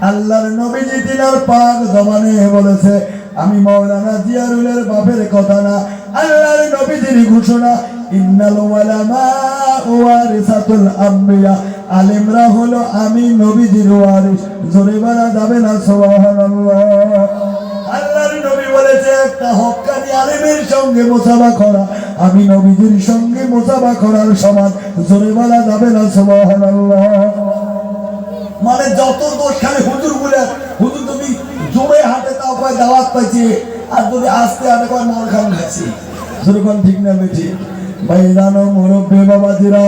আল্লাহর নবীজি তিনার পাক জবানে বলেছে, আমি মাওলানা জিয়ারুলের বাপের কথা না, আল্লাহর নবীজির ঘোষণা, ইন্নাল উলামা ওয়ারিসাতুল আম্বিয়া, আলেমরা হলো আমি নবীজির ওয়ারিস। জোরে বলা যাবে না সুবহানাল্লাহ। আল্লাহর নবী বলেছে, একটা হক্কানি আলেমের সঙ্গে মুসাফা করা আমি নবীজির সঙ্গে মুসাফা করার সমান। জোরে বলা যাবে না সুবহানাল্লাহ। মানে যত দোষ খালি হুজুর বলে, হুজুর তুমি জোরে হাতে তাও কয় দাওয়াত পাইছে, আর যদি আস্তে হাতে কয় মার খান খাচ্ছি। যেরকম ঠিক না বেঠি? ভাইজানো মুরব্বী বাবাজিরা,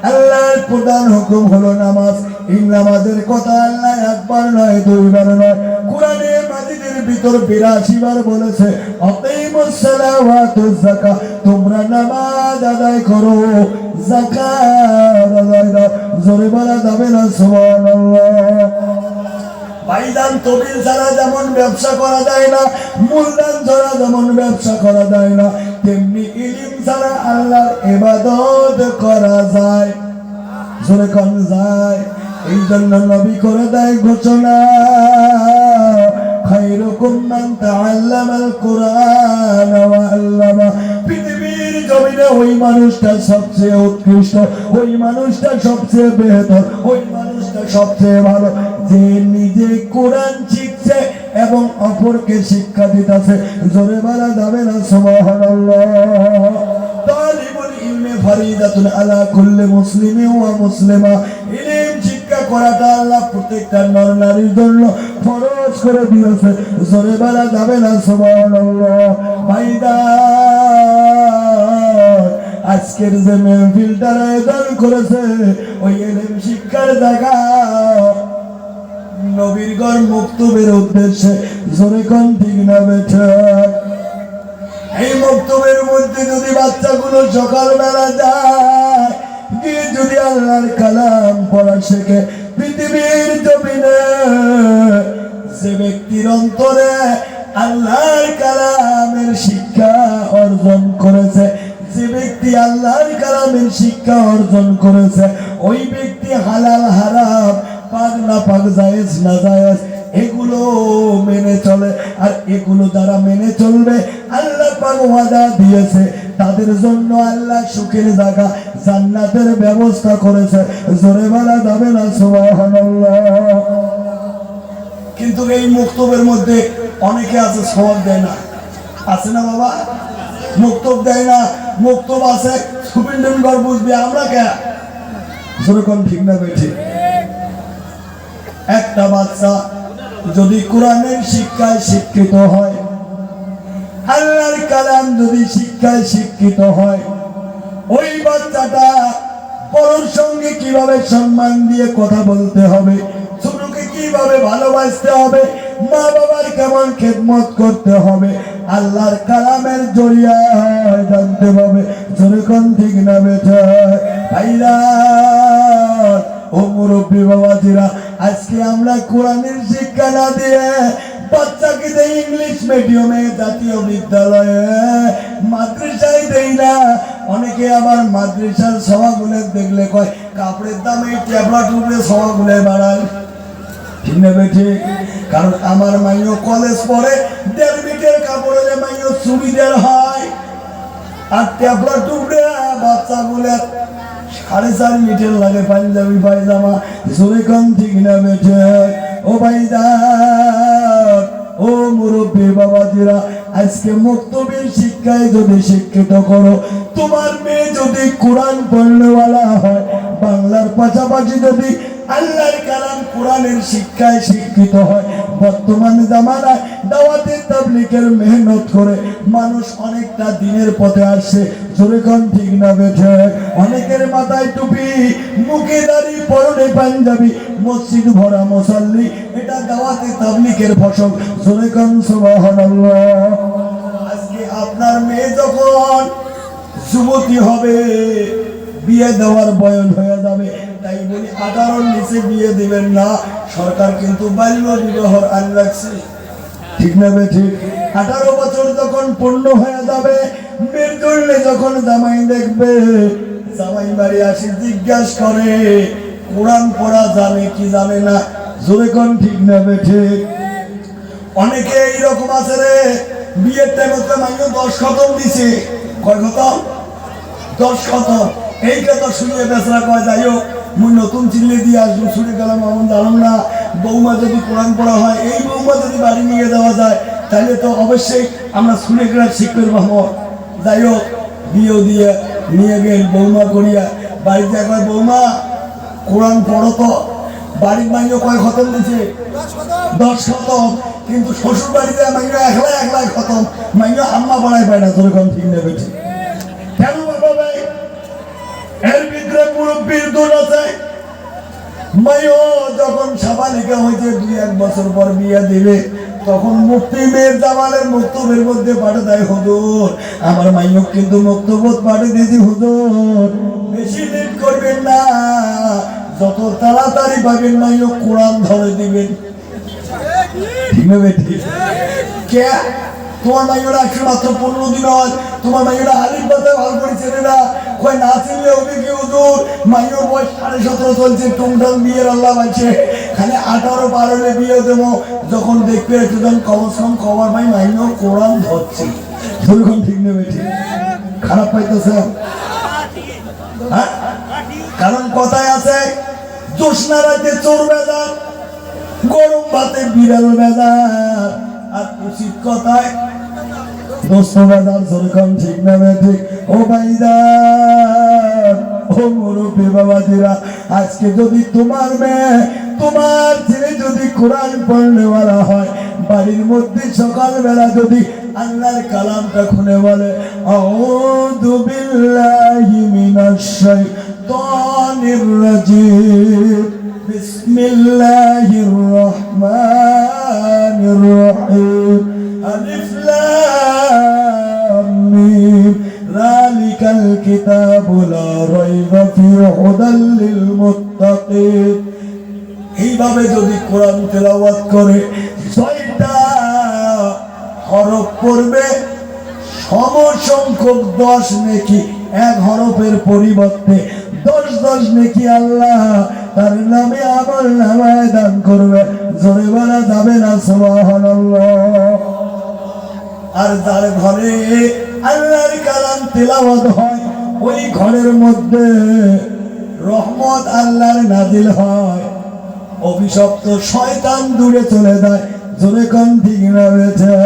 আল্লাহর প্রধান হুকুম হলো নামাজ। এই নামাজের কথা আল্লাহ একবার নয়, 2 বার নয়, কোরআনে মাজিদের ভিতর 82 বার বলেছে, আকিমুস সালাওয়াতুজ যাকাত, তোমরা নামাজ আদায় করো, যাকাত আদায় দাও। জোরে বলা যাবে না সুবহানাল্লাহ। ভাইজান তবিল ছাড়া যেমন ব্যবসা করা যায় না, মূলধন ছাড়া যেমন ব্যবসা করা যায় না, তেমনি ইলম ছাড়া আল্লাহর ইবাদত করা যায়। জোরে কোন যায়? এই জন্য নবী করে দেয় ঘোষণা, খায়রুকুম মান তাআল্লামাল কুরআন ওয়া আল্লামা। পৃথিবীর জমিনে ওই মানুষটা সবচেয়ে উৎকৃষ্ট, ওই মানুষটা সবচেয়ে বেহতর, ওই মানুষটা সবচেয়ে ভালো যে নিজে কোরআন শিখছে এবং অপরকে শিক্ষা দিতেছে। জোরে বলা যাবে না সুবহানাল্লাহ। তালিবুল ইলমি ফারিদাতুন আলা কুল্লি মুসলিমিন ওয়া মুসলিমা। ইলম শিক্ষা করাটা আল্লাহ প্রত্যেকটা নর নারীর জন্য ফরজ করে দিয়েছে। জোরে বলা যাবে না সুবহানাল্লাহ। ভাইদা আজকের যে মেহফিলটার আয়োজন করেছে, ওই ইলম শিক্ষার জায়গা নবীর ঘর মক্তবের উদ্দেশ্যে। জোরে কোন ঠিক না বেঠা? এই মক্তবের মধ্যে যদি বাচ্চাগুলো সকালবেলা যায়, গিয়ে যদি আল্লাহর কালাম পড়া শেখে, পৃথিবীর জমিনে যে ব্যক্তির অন্তরে আল্লাহর কালামের শিক্ষা অর্জন করেছে, যে ব্যক্তি আল্লাহর কালামের শিক্ষা অর্জন করেছে, ওই ব্যক্তি হালাল হারাম, পাক না পাক, জায়েজ না জায়েজ, এগুলো মেনে চলে। আর এগুলো যারা মেনে চলবে, আল্লাহ পাক ওয়াদা দিয়েছে তাদের জন্য আল্লাহ সুখের জায়গা জান্নাতের ব্যবস্থা করেছে। জোরে বলা যাবে না সুবহানাল্লাহ। কিন্তু এই মুক্তবের মধ্যে অনেকে আছে সওয়াব দেয় না, আছে না বাবা? মুক্তব দেয় না, মুক্তব আছে সুপিন্ডনগর বুঝবে, আমরা কে? জোরে কোন ঠিক না বেঠিক? একটা বাচ্চা যদি কোরআনের শিক্ষায় শিক্ষিত হয়, আল্লাহর কালাম যদি শিক্ষায় শিক্ষিত হয়, ওই বাচ্চাটা বড়র সঙ্গে কিভাবে সম্মান দিয়ে কথা বলতে হবে, ছোটকে কিভাবে ভালোবাসতে হবে, মা বাবার কেমন খেদমত করতে হবে, আল্লাহর কালামের জড়িয়ায় জানতে হবে। যেরকম ঠিক না বেটা? ভাইরা ও মুরব্বী বাবাজিরা, আজকে আমরা কোরআনের শিক্ষা না দিয়ে বাচ্চাকে দেই ইংলিশ মিডিয়ামে, জাতীয় বিদ্যালয়ে, মাদ্রাসায় দেই না। অনেকে আবার মাদ্রাসার সভাগুলো দেখলে কয় কাপড়ের দাম এই ট্যাবলেট উপরে সভাগুলো বাড়ায়। ঠিক না বেঠে? কারণ আমার মাইও কলেজ পড়ে, 1.5 মিটার কাপড় হলে মাইও চুড়িদার হয়, আর ট্যাবলেট উপরে বাচ্চাগুলো 4.5 মিটার লাগে পাঞ্জাবি পায়জামা। জোরে কোন ঠিক না বেঠে? ও ভাইজান, ও ও মুরব্বী বাবাজিরা, আজকে মুক্তবীর শিক্ষায় যদি শিক্ষিত করো, তোমার মেয়ে যদি কোরআন পড়নেওয়ালা হয়, বাংলার পাশাপাশি যদি আল্লাহর কালাম কোরআনের শিক্ষায় শিক্ষিত হয়, বর্তমান জামানায় দাওয়াতে তাবলীগের মেহনত করে মানুষ অনেকটা দিনের পথে আসছে। জোরে কোন ঠিক না বেঠে? অনেকের মাথায় টুপি, মুখে দাড়ি, পরনে পাঞ্জাবি, মসজিদ ভরা মুসল্লি, এটা দাওয়াতে তাবলীগের ফসল। জোরে কোন সুবহানাল্লাহ। আজকে আপনার মেয়ে যখন যুবতী হবে, বিয়ে দেওয়ার বয়স হয়ে যাবে, তাই বলি 18 নিচে বিয়ে দিবেন না। সরকার কিন্তু বাল্য বিবাহর আইন রাখছে, ঠিক না ঠিক? 18 বছর যখন পূর্ণ হয়ে যাবে, মেয়ের জন্য যখন জামাই দেখবে, জামাই বাড়ি আসি জিজ্ঞাসা করে কোরআন পড়া জানে কি জানে না। জোরে কোন ঠিক না ঠিক? অনেকে এইরকম আছে রে, বিয়ের টাইমে মাইনো 10 খতম দিছে। কয় খতম? 10 খতম। এই কথা শুনিয়ে বেচরা কয়, যাই হোক মুই নতুন চিল্লি দিয়ে আসবো, শুনে গেলাম এমন জানাম না। বৌমা যদি কোরআন পড়া হয়, এই বৌমা যদি বাড়ি নিয়ে যাওয়া যায়, তাহলে তো অবশ্যই আমরা শুনে গেলাম শিখবের বাবা। যাই হোক বিয়ে দিয়ে নিয়ে গেল, বৌমা করিয়া বাড়িতে কয়, বৌমা কোরআন পড়ো তো। বাড়ির মাইনো কয় খতম দিছে? 10 খতম। কিন্তু শ্বশুর বাড়িতে মাইনো একলাই খতম, মাইনো আম্মা পড়াই পায় না। তোর ঠিক নেবে ঠিক কেন বাবা ভাই? এর ভিতরে মুরব্বীর দোষ আছে। মাইও যখন সাবালিকা হইতে 2-1 বছর পর বিয়ে দিবে, তখন মুক্তি মেয়ের জামালের মক্তবের মধ্যে পাঠে দেয়, হুজুর আমার মাইও কিন্তু মক্তবত পাঠে দিদি, হুজুর বেশি লেট করবেন না, যত তাড়াতাড়ি পাবেন মাইও কোরআন ধরে দিবেন। ঠিক না ঠিক? কে তোমার মাইওরা একশো মাত্র 15 দিন হয়, তোমার মাইওরা আলিফ বাতায় ভালো করে চেনে না, কয় না চিনলে হবে কি হুজুর? মাইওর বয়স 17.5 চলছে, টুংটাং বিয়ের আল্লাহ বাঁচে, খালি 18 পার হলে বিয়ে দেবো। যখন দেখবে একজন কমসম খবর ভাই মাইও কোরআন ধরছে। সেরকম ঠিক নেবে ঠিক? খারাপ পাইতেছে? হ্যাঁ, কারণ কথায় আছে, জোসনা রাতে চোর বেজার, গরম ভাতে বিড়াল বেজার, আর উচিত কথায় দোস্ত বেজার। সেরকম ঠিক নেবে ঠিক? ও ভাইজান, ও মুরব্বী বাবাজিরা, আজকে যদি তোমার মেয়ে, তোমার ছেলে যদি কোরআন পড়নেওয়ালা হয়, বাড়ির মধ্যে সকালবেলা যদি আল্লাহর কালামটা খুলে বলে, আউযু বিল্লাহি মিনাশ শাইতানির রাজিম, বিসমিল্লাহির রহমানির রহিম, আলিফ লাম মিম, যালিকাল কিতাবু লা রাইবা ফীহি হুদাল লিল মুত্তাকিন। এইভাবে যদি কোরআন তেলাওয়াত করে 6টা হরফ পড়বে, সমসংখ্যক 10 নেকি, 1 হরফের পরিবর্তে 10 নেকি আল্লাহ তার নামে আমল নামায় দান করবে। জোরে বলা যাবে না সুবহানাল্লাহ। আর যার ঘরে আল্লাহর কালাম তেলাওয়াত হয়, ওই ঘরের মধ্যে রহমত আল্লাহর নাজিল হয়, অভিশপ্ত শয়তান দূরে চলে যায়। জোরে কোন ঠিক না বেঠে?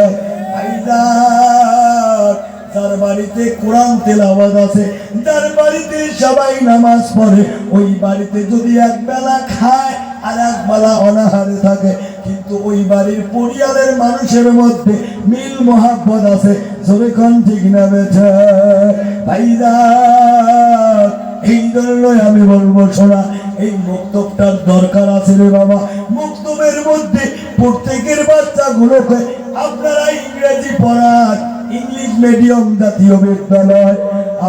যার বাড়িতে কোরআন তেলাওয়াত আছে, যার বাড়িতে সবাই নামাজ পড়ে, ওই বাড়িতে যদি একবেলা খায় আর একবেলা অনাহারে থাকে, কিন্তু ওই বাড়ির পরিবারের মানুষের মধ্যে মিল মোহাব্বত আছে। জোরে কোন ঠিক না বেঠে? ভাইজান, এই জন্যই আমি বলবো, শোনা, এই মক্তবটার দরকার আছে রে বাবা। মক্তবের মধ্যে প্রত্যেকের বাচ্চাগুলোকে আপনারা ইংরেজি পড়ান, ইংলিশ মিডিয়াম জাতীয় বিদ্যালয়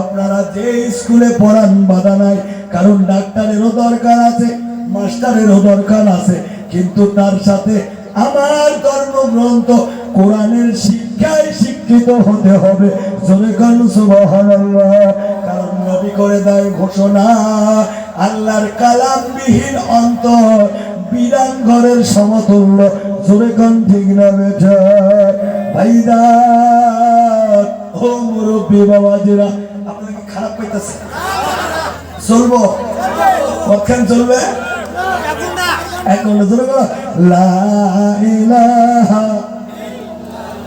আপনারা যে স্কুলে পড়ান বাধা নাই, কারণ ডাক্তারেরও দরকার আছে, মাস্টারেরও দরকার আছে, কিন্তু তার সাথে আমার ধর্মগ্রন্থ কোরআনের শিক্ষায় শিক্ষিত হতে হবে। জোরে কোন সুবহানাল্লাহ। কারণ নবী করে দেয় ঘোষণা, আল্লাহর কালামবিহীন অন্তর বিরান ঘরের সমতুল্য। জোরে কোন ঠিক না বেঠা? ভাইজান, ও মুরব্বী বাবাজিরা, আপনাকে খারাপ পাইতেছে? চলবো? কতক্ষণ চলবে? এখন জোরে বলো, লা ইলাহা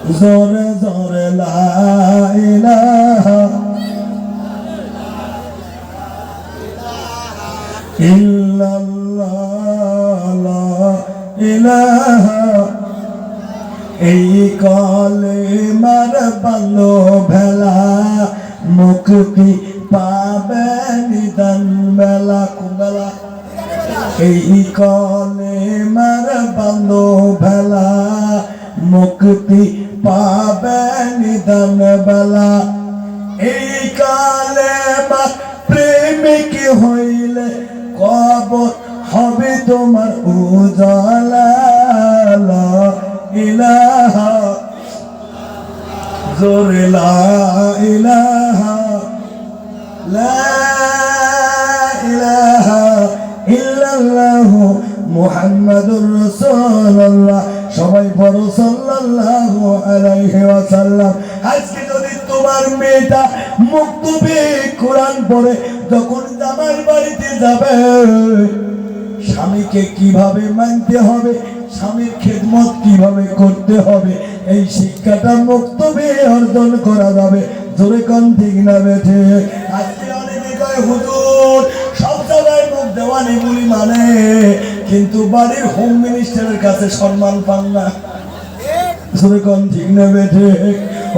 জোরে জোরে লা ইলাহা ইল্লাল্লাহ লা ইলাহা এই কলেমার বালো ভেলা মুক্তি পাবে নিদান বেলা কুবেলা এই কলেমার বালো ভেলা মুক্তি পাবে নিদান বেলা এই কালেমা প্রেমিক হইলে কবর হবে তোমার উজালা লা ইলাহা জোরে লা ইলাহা লা ইলাহা ইল্লাল্লাহ মুহাম্মাদুর রাসূলুল্লাহ সবাই পড়ো সাল্লাল্লাহু আলাইহি ওয়াসাল্লাম। আজকে যদি তোমার মেয়েটা মুক্তবে কোরআন পড়ে যখন জামাই বাড়িতে যাবে স্বামীকে কিভাবে মানতে হবে, স্বামীর খেদমত কিভাবে করতে হবে, এই শিক্ষাটা মুক্তবে অর্জন করা যাবে। জোরে কোন ঠিক না বেঠে? আজকে অনেকে কয় হুজুর সব জায়গায় মুখ দেওয়ানি বলি মানে, কিন্তু বাড়ির হোম মিনিস্টারের কাছে সম্মান পান না। জোরে কোন ঠিক না বেঠে?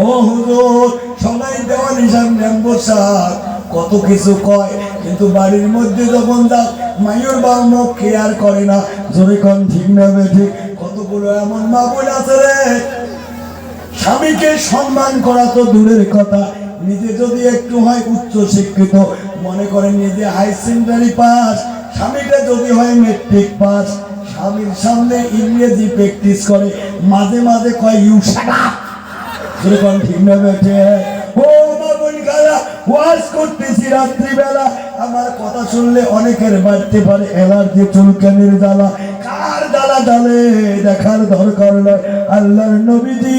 ও হুজুর সবাই দেওয়ানি সাহেব মেম্বার সাহেব কত কিছু কয়, কিন্তু বাড়ির মধ্যে যখন যা মায়ের বাবা মুখ কেয়ার করে না। জোরে কোন ঠিক না বেঠে? কতগুলো এমন মা বোন আছে রে, স্বামীকে সম্মান করা তো দূরের কথা, নিজে যদি একটু হয় উচ্চ শিক্ষিত, মনে করেন নিজে হাই সেকেন্ডারি পাস, স্বামীটা যদি হয় মেট্রিক পাস, স্বামীর সামনে ইংরেজি প্র্যাকটিস করে, মাঝে মাঝে কয় ইউ শাট আপ। জোরে কোন ঠিক না বেঠে? ও মা বোন খালা ওয়াজ করতেছি রাত্রিবেলা, আমার কথা শুনলে অনেকের বাড়তে পারে অ্যালার্জি, চুলকানির জ্বালা, কার জ্বালা জ্বালে দেখার দরকার নয়। আল্লাহর নবীজি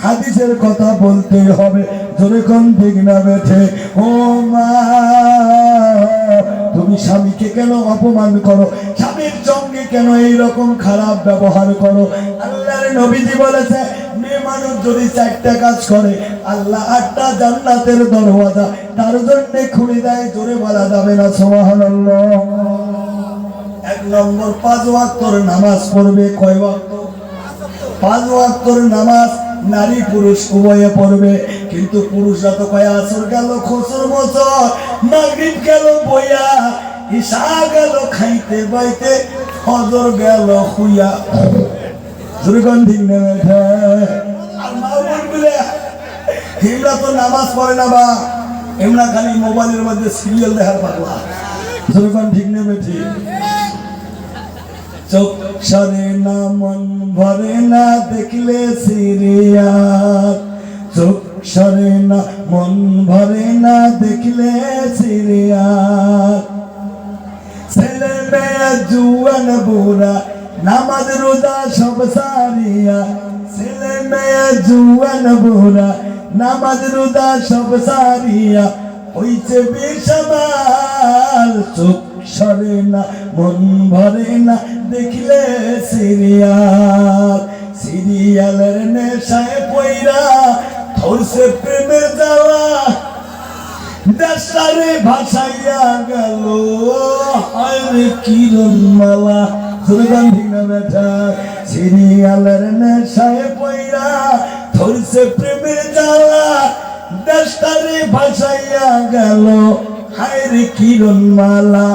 হাদিসের কথা বলতে হবে। জোরে কোন ঠিক না বেঠে? ও মা তুমি স্বামীকে কেন অপমান করো, স্বামীর সঙ্গে কেন এইরকম খারাপ ব্যবহার করো? আল্লাহর নবীজি বলেছে মেয়ে মানুষ যদি 4টা কাজ করে আল্লাহ 8টা জান্নাতের দরওয়াজা তার জন্য খুলে দেয়। জোরে বলা যাবে না সুবহানাল্লাহ? 1 নম্বর 5 ওয়াক্তর নামাজ পড়বে। কয় ওয়াক্ত? 5 ওয়াক্তর নামাজ নারী পুরুষ উভয়ে পড়বে, কিন্তু পুরুষরা তো কয় আসর গেল খসর মসর, মাগরিব গেল বইয়া, ঈশা গেল খাইতে বাইতে, ফজর গেল হুইয়া। জোরে ঠিক না বেঠে? আর মা বোনগুলো এমরা তো নামাজ পড়ে না, বা এমরা খালি মোবাইলের মধ্যে সিরিয়াল দেখার পাগলা। জোরে ঠিক না বেঠে? চোখ সরে না মন ভরে না দেখলে সিরিয়াল, চোখ সরে না মন ভরে না দেখলে সিরিয়াল। ছেলে মেয়ে জুয়ান বুড়া নামাজ রোজা সব সারিয়া, ছেলে মেয়ে জুয়ান বুড়া নামাজ রোজা সব সারিয়া, হইছে বেসামাল। চোখ সরে না মন ভরে না দেখলে সিরিয়াল, সিরিয়ালের নেশায় পইরা ধরছে প্রেমের জ্বালা, দেশটারে ভাসাইয়া গেল হায়রে কিরণ মালা। জোরে ঠিক না বেঠা? সিরিয়ালের নেশায় পইরা ধরছে প্রেমের জ্বালা, দেশটারে ভাসাইয়া গেল হায়রে কিরণ মালা।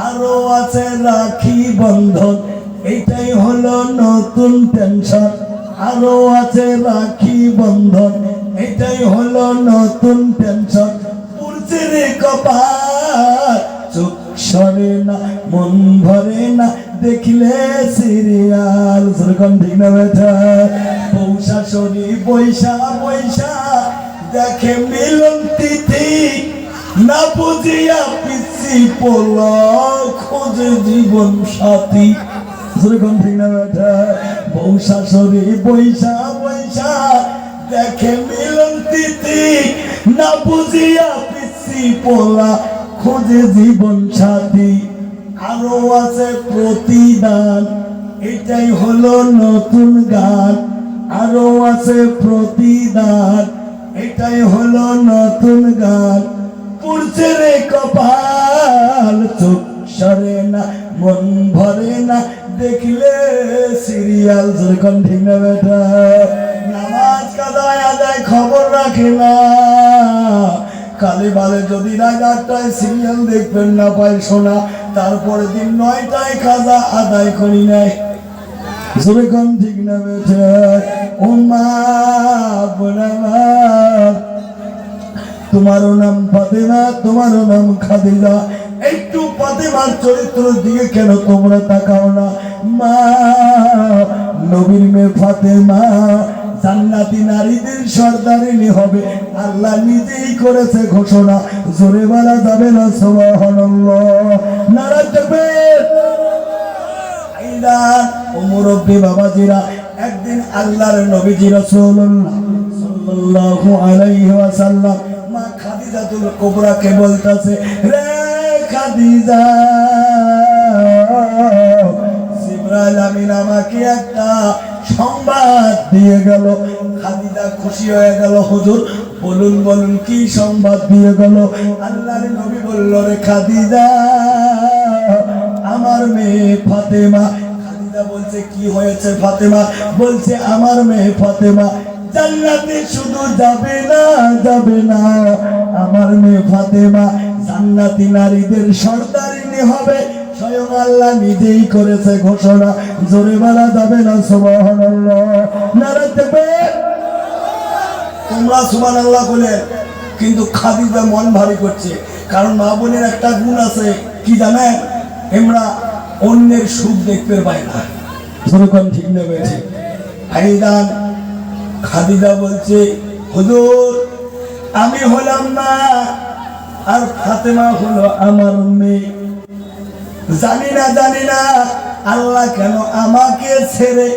আরো আছে রাখি বন্ধন, এটাই হলো নতুন টেনশন। আরো আছে রাখি বন্ধন, এটাই হলো নতুন টেনশন। পুরছে রে কপাল, চোখ সরে না মন ভরে না দেখলে সিরিয়াল। যেরকম ঠিক না বেঠা? বউ শাশুড়ি বৈশা বৈশা দেখে মিলন তিথি, না বুঝিয়া পিছি পড়ল খোঁজে জীবন সাথী। যেরকম ঠিক না বেঠা? বউ শাশুড়ি বৈশা বৈশা দেখে মিলন তিথি, না বুঝিয়া পিছি পড়লা খোঁজে জীবন সাথী। আরো আছে প্রতিদান, এটাই হলো নতুন গান। আরো আছে প্রতিদান, এটাই হলো নতুন গান। পুরছে রে কপাল, চোখ সরে না, মন ভরে না, দেখলে সিরিয়াল। যেরকম ঠিক না বেটা? নামাজ কাদায় আদায় খবর রাখে না, কালে বালে যদি রাত ৮টায় সিরিয়াল দেখবেন না পায় শোনা, তারপরে দিন ৯টায় কাজা আদায় করি নাই। যেরকম ঠিক না বেটা? ও মা বোনেরা, তোমারও নাম ফাতেমা, তোমারও নাম খাদিজা, একটু ফাতেমার চরিত্রের দিকে কেন তোমরা তাকাও না? মা নবীর মেয়ে ফাতেমা জান্নাতি নারীদের সর্দারিনী হবে, আল্লাহ নিজেই করেছে ঘোষণা। জোরে বলা যাবে না সুবহানাল্লাহ? নারা তাকবীর। আইদান ও মুরব্বি বাবাজিরা, একদিন আল্লাহর নবীজি রাসূলুল্লাহ সাল্লাল্লাহু আলাইহি ওয়াসাল্লাম মা খাদিজাতুল কুবরাকে বলতাছে, রে খাদিজা, জিবরাইল আমিন আমাকে একটা সংবাদ দিয়ে গেল। খাদিজা খুশি হয়ে গেল। হুজুর বলুন বলুন কি সংবাদ দিয়ে গেল? আল্লাহর নবী বলল, রে খাদিজা, আমার মেয়ে ফাতেমা। খাদিজা বলছে, কি হয়েছে ফাতেমা? বলছে, আমার মেয়ে ফাতেমা জান্নাতে শুধু যাবে না, যাবে না, আমার মেয়ে ফাতেমা জান্নাতি নারীদের সর্দারিনী হবে, স্বয়ং আল্লাহ নিজেই করেছে ঘোষণা। জোরে বলা যাবে না সুবহানাল্লাহ? নারা তাকবীর। তোমরা সুবহানাল্লাহ বলে, কিন্তু খাদিজা মন ভারী করছে, কারণ মা বোনের একটা গুণ আছে, কি জানেন? আমরা অন্যের সুখ দেখতে পাই না। যেরকম ঠিক না বেঠি? আইদান খাদিজা বলছে, হুজুর আমি হলাম মা আর ফাতেমা হলো আমার মেয়ে। জানি না আল্লাহ কেন আমাকে ছেড়ে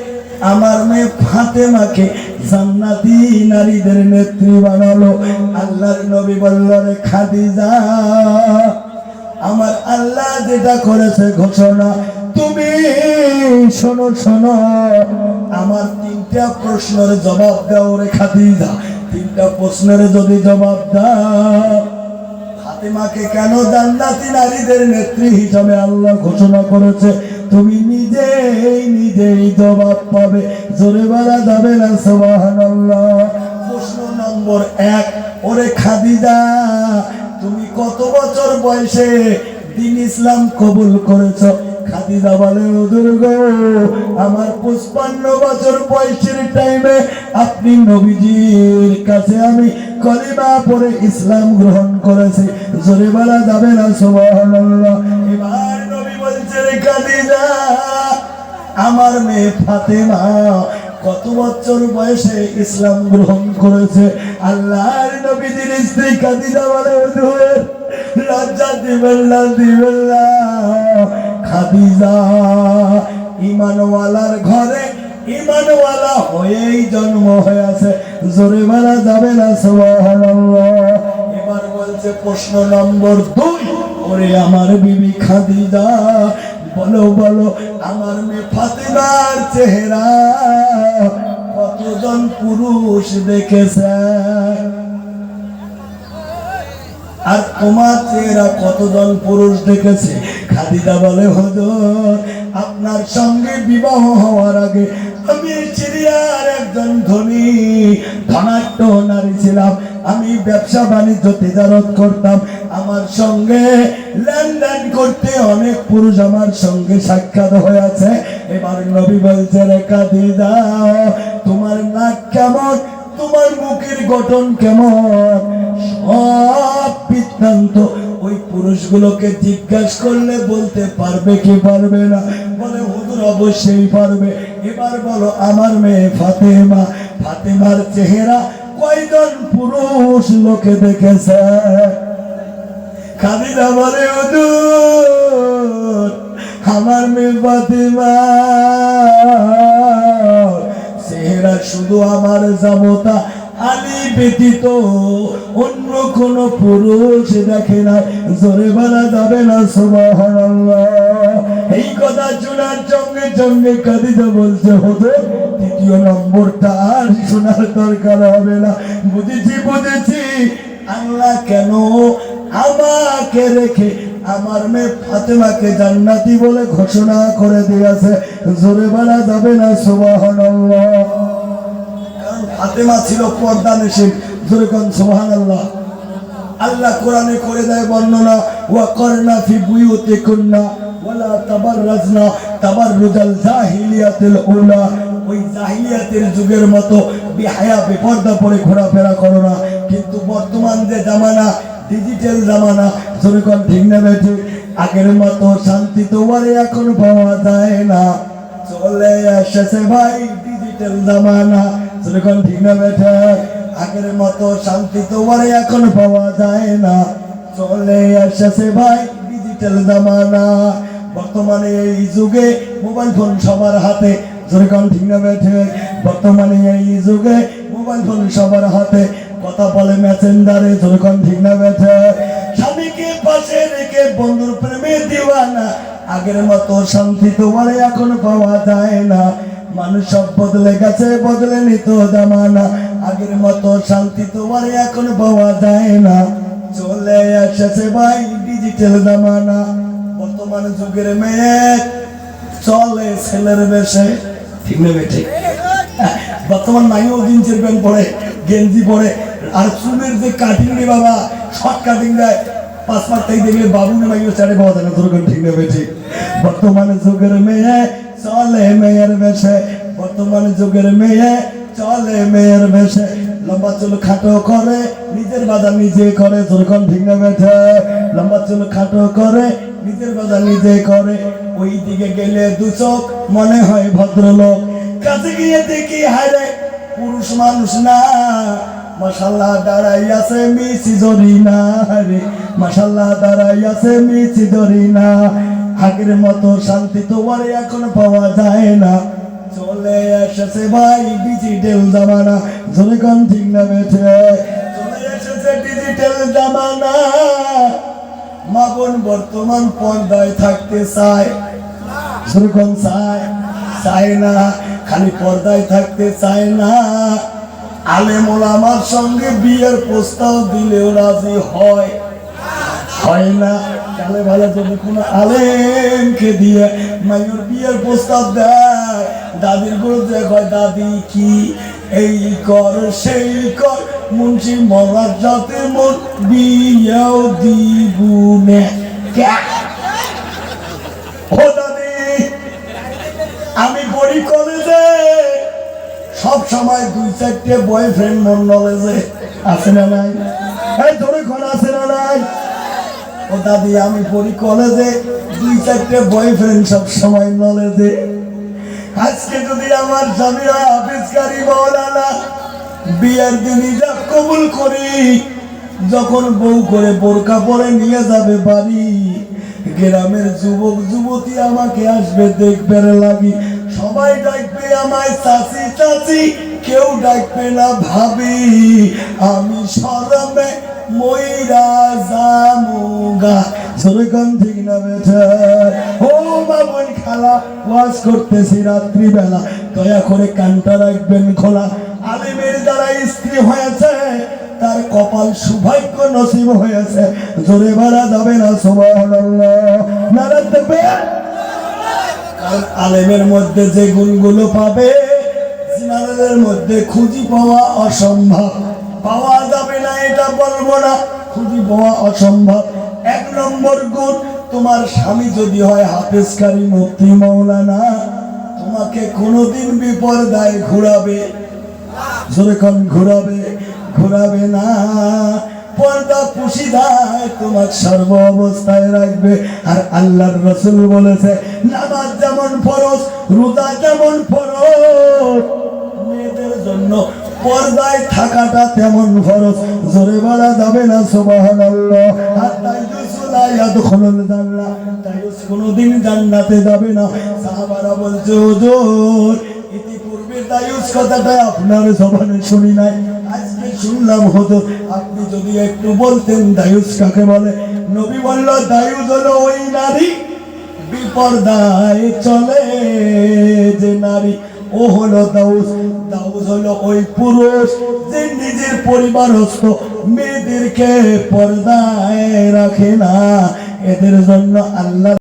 আমার মেয়ে ফাতেমাকে জান্নাতি নারীদের নেত্রী বানালো। আল্লাহর নবী বললেন, খাদিজা, আমার আল্লাহ যেটা করেছে ঘোষণা, তুমি শোনো শোনো, আমার ৩টা প্রশ্নের জবাব দাও রে খাদিজা। ৩টা প্রশ্নের যদি জবাব দাও, ফাতেমাকে কেন জান্নাতি নারীদের নেত্রী হিসাবে আল্লাহ ঘোষণা করেছে, তুমি নিজেই জবাব পাবে। জোরে বলা যাবে না সুবহানাল্লাহ? প্রশ্ন নম্বর ১, ওরে খাদিজা, তুমি কত বছর বয়সে দ্বীন ইসলাম কবুল করেছো? খাদিজা বলে, হুজুর গো, আমার ৫৫ বছর বয়সের টাইমে আপনি নবীজির কাছে আমি কলিমা পড়ে ইসলাম গ্রহণ করেছি। জোরে বলা যাবে না সুবহানাল্লাহ? এবার নবী বলছে, রে খাদিজা, আমার মেয়ে ফাতেমা কত বছর বয়সে ইসলাম গ্রহণ করেছে? আল্লাহর নবীজির স্ত্রী খাদিজা বলে, হুজুর লজ্জা দিবেন না, খাদিজা ঈমানওয়ালার ঘরে ঈমানওয়ালা হয়েই জন্ম হয়েছে। জোরে বলা যাবে না সুবহানাল্লাহ? এবার বলছে প্রশ্ন নম্বর ২, ওরে আমার বিবি খাদিজা, বলো বলো, আমার মেয়ে ফাতেমার চেহারা কতজন পুরুষ দেখেছে? আর তোমার চেহারা কতজন পুরুষ দেখেছে? খাদিজা বলে, হুজুর আপনার সঙ্গে বিবাহ হওয়ার আগে আমি সিরিয়ার একজন ধনী ধনাঢ্য নারী ছিলাম। আমি ব্যবসা বাণিজ্য তেজারত করতাম, আমার সঙ্গে লেনদেন করতে অনেক পুরুষ আমার সঙ্গে সাক্ষাৎ হয়েছে। এবার নবী বলছে, রে খাদিজা, তোমার নাক কেমন, তোমার মুখের গঠন কেমন, সব বৃত্তান্ত ওই পুরুষগুলোকে জিজ্ঞাসা করলে বলতে পারবে কি পারবে না? বলে, হুজুর অবশ্যই পারবে। এবার বলো, আমার মেয়ে ফাতেমা, ফাতেমার চেহারা কয়জন পুরুষ লোকে দেখেছে? খাদিজা বলে, হুজুর আমার মেয়ে ফাতেমা চেহারা শুধু আমার জামতা আলী ব্যতীত অন্য কোন পুরুষ দেখে না। জোরে বলা যাবে না সুবহানাল্লাহ? এই কথা শোনার সঙ্গে সঙ্গে খাদিজা বলছে, হুজুর দ্বিতীয় নম্বরটা আর শোনার দরকার হবে না। বুঝেছি আল্লাহ কেন আমাকে রেখে আমার মেয়ে ফাতেমাকে জান্নাতি বলে ঘোষণা করে দিয়েছে। জোরে বলা যাবে না সুবহানাল্লাহ। কারণ ফাতেমা ছিল পর্দানশীল। জোরে কোন সুবহানাল্লাহ। আল্লাহ কোরআনে করে দেয় বর্ণনা, ওয়া করনা ফি বুয়ুতিকুন্না ওয়ালা তাবাররাজনা তাবাররুজাল জাহিলিয়াতিল উলা। ওই জাহিলিয়াতের যুগের মতো বেহায়া বেপর্দা পরে ঘোরাফেরা করো না। কিন্তু বর্তমান যে জামানা, ডিজিটাল জামানা, যেরকম ঠিক না বেঠে, আগের মতো শান্তি তো আর এখন পাওয়া যায় না। চলে এসেছে ভাই ডিজিটাল জামানা, যেরকম ঠিক না বেঠে, আগের মতো শান্তি তো আর এখন পাওয়া যায় না। চলে এসেছে ভাই ডিজিটাল জামানা। বর্তমানে এই যুগে মোবাইল ফোন সবার হাতে, যেরকম ঠিক না বেঠে, বর্তমানে এই যুগে মোবাইল ফোন সবার হাতে, কথা বলে মেসেঞ্জারে, যেরকম ঠিক না বেঠে। স্বামীকে পাশে রেখে বন্ধুর প্রেমে দিওয়ানা। আগের মতো শান্তি তো আর এখন পাওয়া যায় না। মানুষ সব বদলে গেছে, বদলে নিত জামানা। আগের মতো শান্তি তো আর এখন পাওয়া যায় না। চলে এসেছে ভাই ডিজিটাল জামানা। বর্তমান যুগের মেয়ে চলে ছেলের বেশে, ঠিক না বেঠে। বর্তমান মাইও জিন্সের প্যান্ট পরে, গেঞ্জি পরে, আর চুলের যে কাটিং রে বাবা, শর্ট কাটিং দেয়, 5 মাস থেকে দেখলে বাবুনি মাইও চারে পাওয়া যায় না। তোর ঠিক না বেঠে। বর্তমান যুগের মেয়ে চলে মেয়ের বেশে। বর্তমান যুগের মেয়ে চলে মেয়ের বেশে। লম্বা চুল খাটো করে, নিজের বাজার নিজে করে, যেরকম ঠিক না বেঠে। লম্বা চুল খাটো করে, নিজের বাজার নিজে করে। ওই দিকে গেলে দু চোখ মনে হয় ভদ্রলোক, কাছে গিয়ে দেখি হায়রে পুরুষ মানুষ না। মাশাআল্লাহ দাঁড়াই আছে মিছি জরিনা রে, মাশাআল্লাহ দাঁড়াই আছে মিছি জরিনা। আগের মতো শান্তি তো আর এখন পাওয়া যায় না। চলে এসেছে ভাই ডিজিটাল জামানা, যেরকম ঠিক না বেঠে। চলে এসেছে ডিজিটাল জামানা। মা বোন বর্তমান পর্দায় থাকতে চায়, যেরকম চায় না। খালি পর্দায় থাকতে চায় না, আলেম ওলামার সঙ্গে বিয়ের প্রস্তাব দিলেও রাজি হয় না। কালে ভালো যদি কোনো আলেমকে দিয়ে মাইয়ের বিয়ের প্রস্তাব দেয়, দাদির বিরুদ্ধে কয় দাদি কি এই কর সেই কর, মুন্সি মরার যাতে মোর বিয়েও দিবুনে। ও দাদি আমি পড়ি কলেজে, সব সময় 2-4টে বয়ফ্রেন্ড মন নলেজে আছে না নাই? এই ধরে কোন আছে না নাই? ও দাদি আমি পড়ি কলেজে, 2-4টে বয়ফ্রেন্ড সব সময় নলেজে। আজকে যদি আমার স্বামী হয় হাফিজকারী মাওলানা, বিয়ের দিন ইজাব কবুল করি, যখন বউ করে বোরকা পরে নিয়ে যাবে বাড়ি, গ্রামের যুবক যুবতী আমাকে আসবে দেখবে লাগি। সবাই ডাকবে আমায় চাচি চাচি, কেউ ডাকবে না ভাবি। আমি শরমে মইরা জামুগা, যেরকম ঠিক না বেঠে। ও বাবুন খালা ওয়াজ করতেছি রাত্রি বেলা, দয়া করে কানটা রাখবেন খোলা। আলিমের দ্বারা স্ত্রী হয়েছে, তার কপাল সৌভাগ্য নসিব হয়েছে। জোরে বলা যাবে না সুবহানাল্লাহ, নারে তাকবীর। কারণ আলেমের মধ্যে যে গুণগুলো পাবে, জিনারের মধ্যে খুঁজি পাওয়া অসম্ভব। পাওয়া যাবে না এটা বলবো না, খুঁজি পাওয়া অসম্ভব। 1 নম্বর গুণ, তোমার স্বামী যদি হয় হাফেজকারী মুফতি মাওলানা, তোমাকে কোনোদিন বিপর্দায় ঘুরাবে, যেরকম ঘুরাবে না। পর্দা পুশিদায় তোমার সর্ব অবস্থায় রাখবে। আর আল্লাহর রাসূল বলেছে, নামাজ যেমন ফরজ, রোজা যেমন ফরজ, মেয়েদের জন্য পর্দায় থাকাটা তেমন ফরজ। জোরে বলা যাবে না সুবহানাল্লাহ। আর তাইয়ুসুলা ইয়াদখুলুল জান্নাহ, তাইয়ুস কোনোদিন জান্নাতে যাবে না। সাহাবারা বলছে হুজুর ইতিপূর্বে তাইয়ুস কথাটা আপনার জবানে শুনি নাই, আজকে শুনলাম হুজুর, আপনি যদি একটু বলতেন দায়ুস কাকে বলে। নবী বলল দায়ুস হলো ওই নারী বিপর্দায় চলে যে নারী। ও হলো দাউস। দাউস হলো ওই পুরুষ যে নিজের পরিবারস্থ মেয়েদেরকে পর্দায় রাখে না। এদের জন্য আল্লাহ